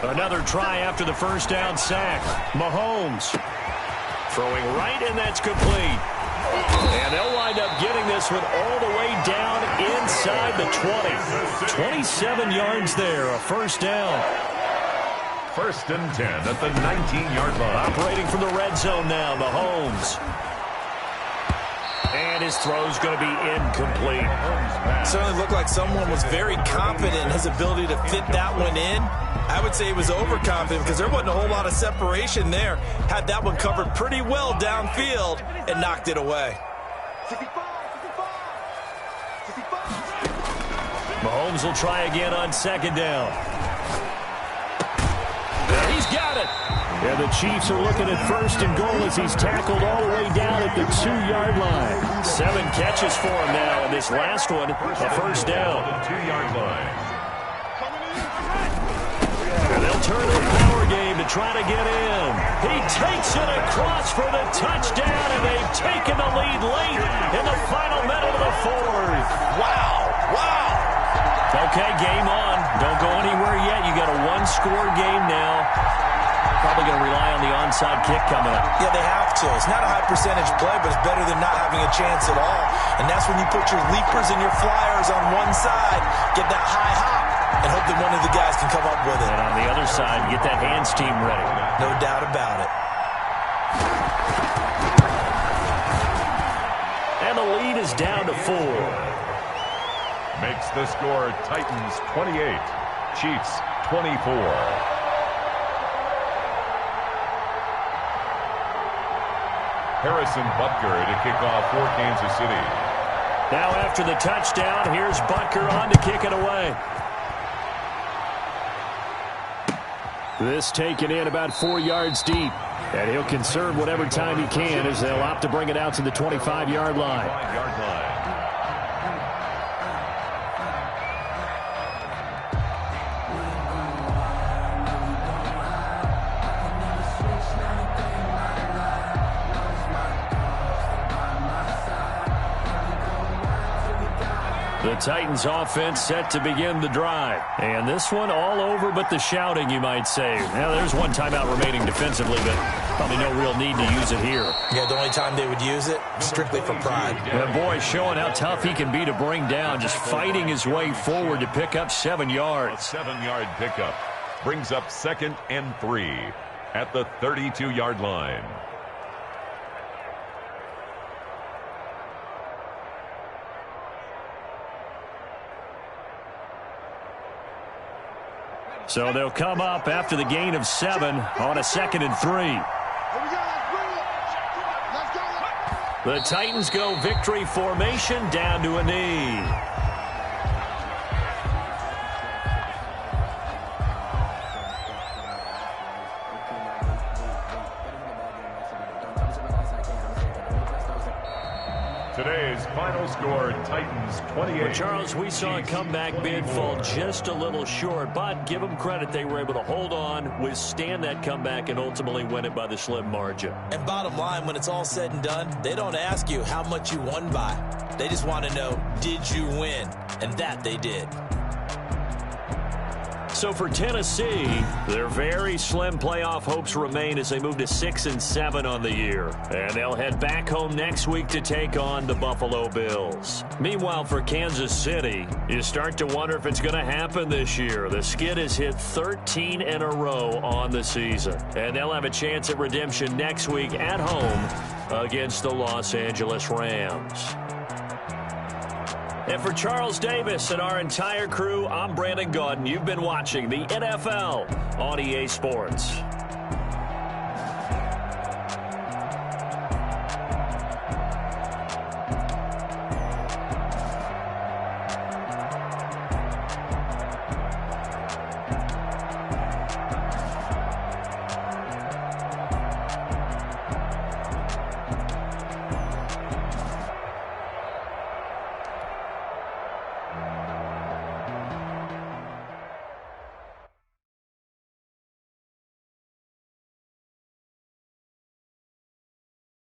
Another try after the 1st down sack. Mahomes throwing right, and that's complete. And they'll wind up getting this one all the way down inside the 20. 27 yards there, a first down. 1st and 10 at the 19-yard line. Operating from the red zone now, Mahomes. And his throw's going to be incomplete. Certainly looked like someone was very confident in his ability to fit that one in. I would say he was overconfident because there wasn't a whole lot of separation there. Had that one covered pretty well downfield and knocked it away. Mahomes will try again on 2nd down. He's got it. And the Chiefs are looking at 1st and goal as he's tackled all the way down at the 2-yard line. 7 catches for him now, and this last one, a first down. 2-yard line. And they'll turn the power game to try to get in. He takes it across for the touchdown, and they've taken the lead late in the final minute of the 4th. Wow, wow. Okay, game on. Don't go anywhere yet. You got a 1-score game now. Probably going to rely on the onside kick coming up. Yeah, they have to. It's not a high percentage play, but it's better than not having a chance at all. And that's when you put your leapers and your flyers on one side, get that high hop, and hope that one of the guys can come up with it. And on the other side, get that hands team ready. No doubt about it. And the lead is down to 4. Makes the score Titans 28, Chiefs 24. Harrison Butker to kick off for Kansas City. Now after the touchdown, here's Butker on to kick it away. This taken in about 4 yards deep. And he'll conserve whatever time he can as they'll opt to bring it out to the 25-yard line. 5-yard line. The Titans offense set to begin the drive. And this one all over but the shouting, you might say. Now, there's one timeout remaining defensively, but probably no real need to use it here. Yeah, the only time they would use it, strictly for pride. And boy, showing how tough he can be to bring down, just fighting his way forward to pick up 7 yards. A 7-yard pickup brings up 2nd and 3 at the 32-yard line. So they'll come up after the gain of 7 on a 2nd and 3. The Titans go victory formation down to a knee. Today's final score, Titans 28. Well, Charles, we saw a comeback bid fall just a little short, but give them credit. They were able to hold on, withstand that comeback, and ultimately win it by the slim margin. And bottom line, when it's all said and done, they don't ask you how much you won by. They just want to know, did you win? And that they did. So for Tennessee, their very slim playoff hopes remain as they move to 6-7 on the year. And they'll head back home next week to take on the Buffalo Bills. Meanwhile, for Kansas City, you start to wonder if it's going to happen this year. The skid has hit 13 in a row on the season. And they'll have a chance at redemption next week at home against the Los Angeles Rams. And for Charles Davis and our entire crew, I'm Brandon Gaudin. You've been watching the NFL on EA Sports.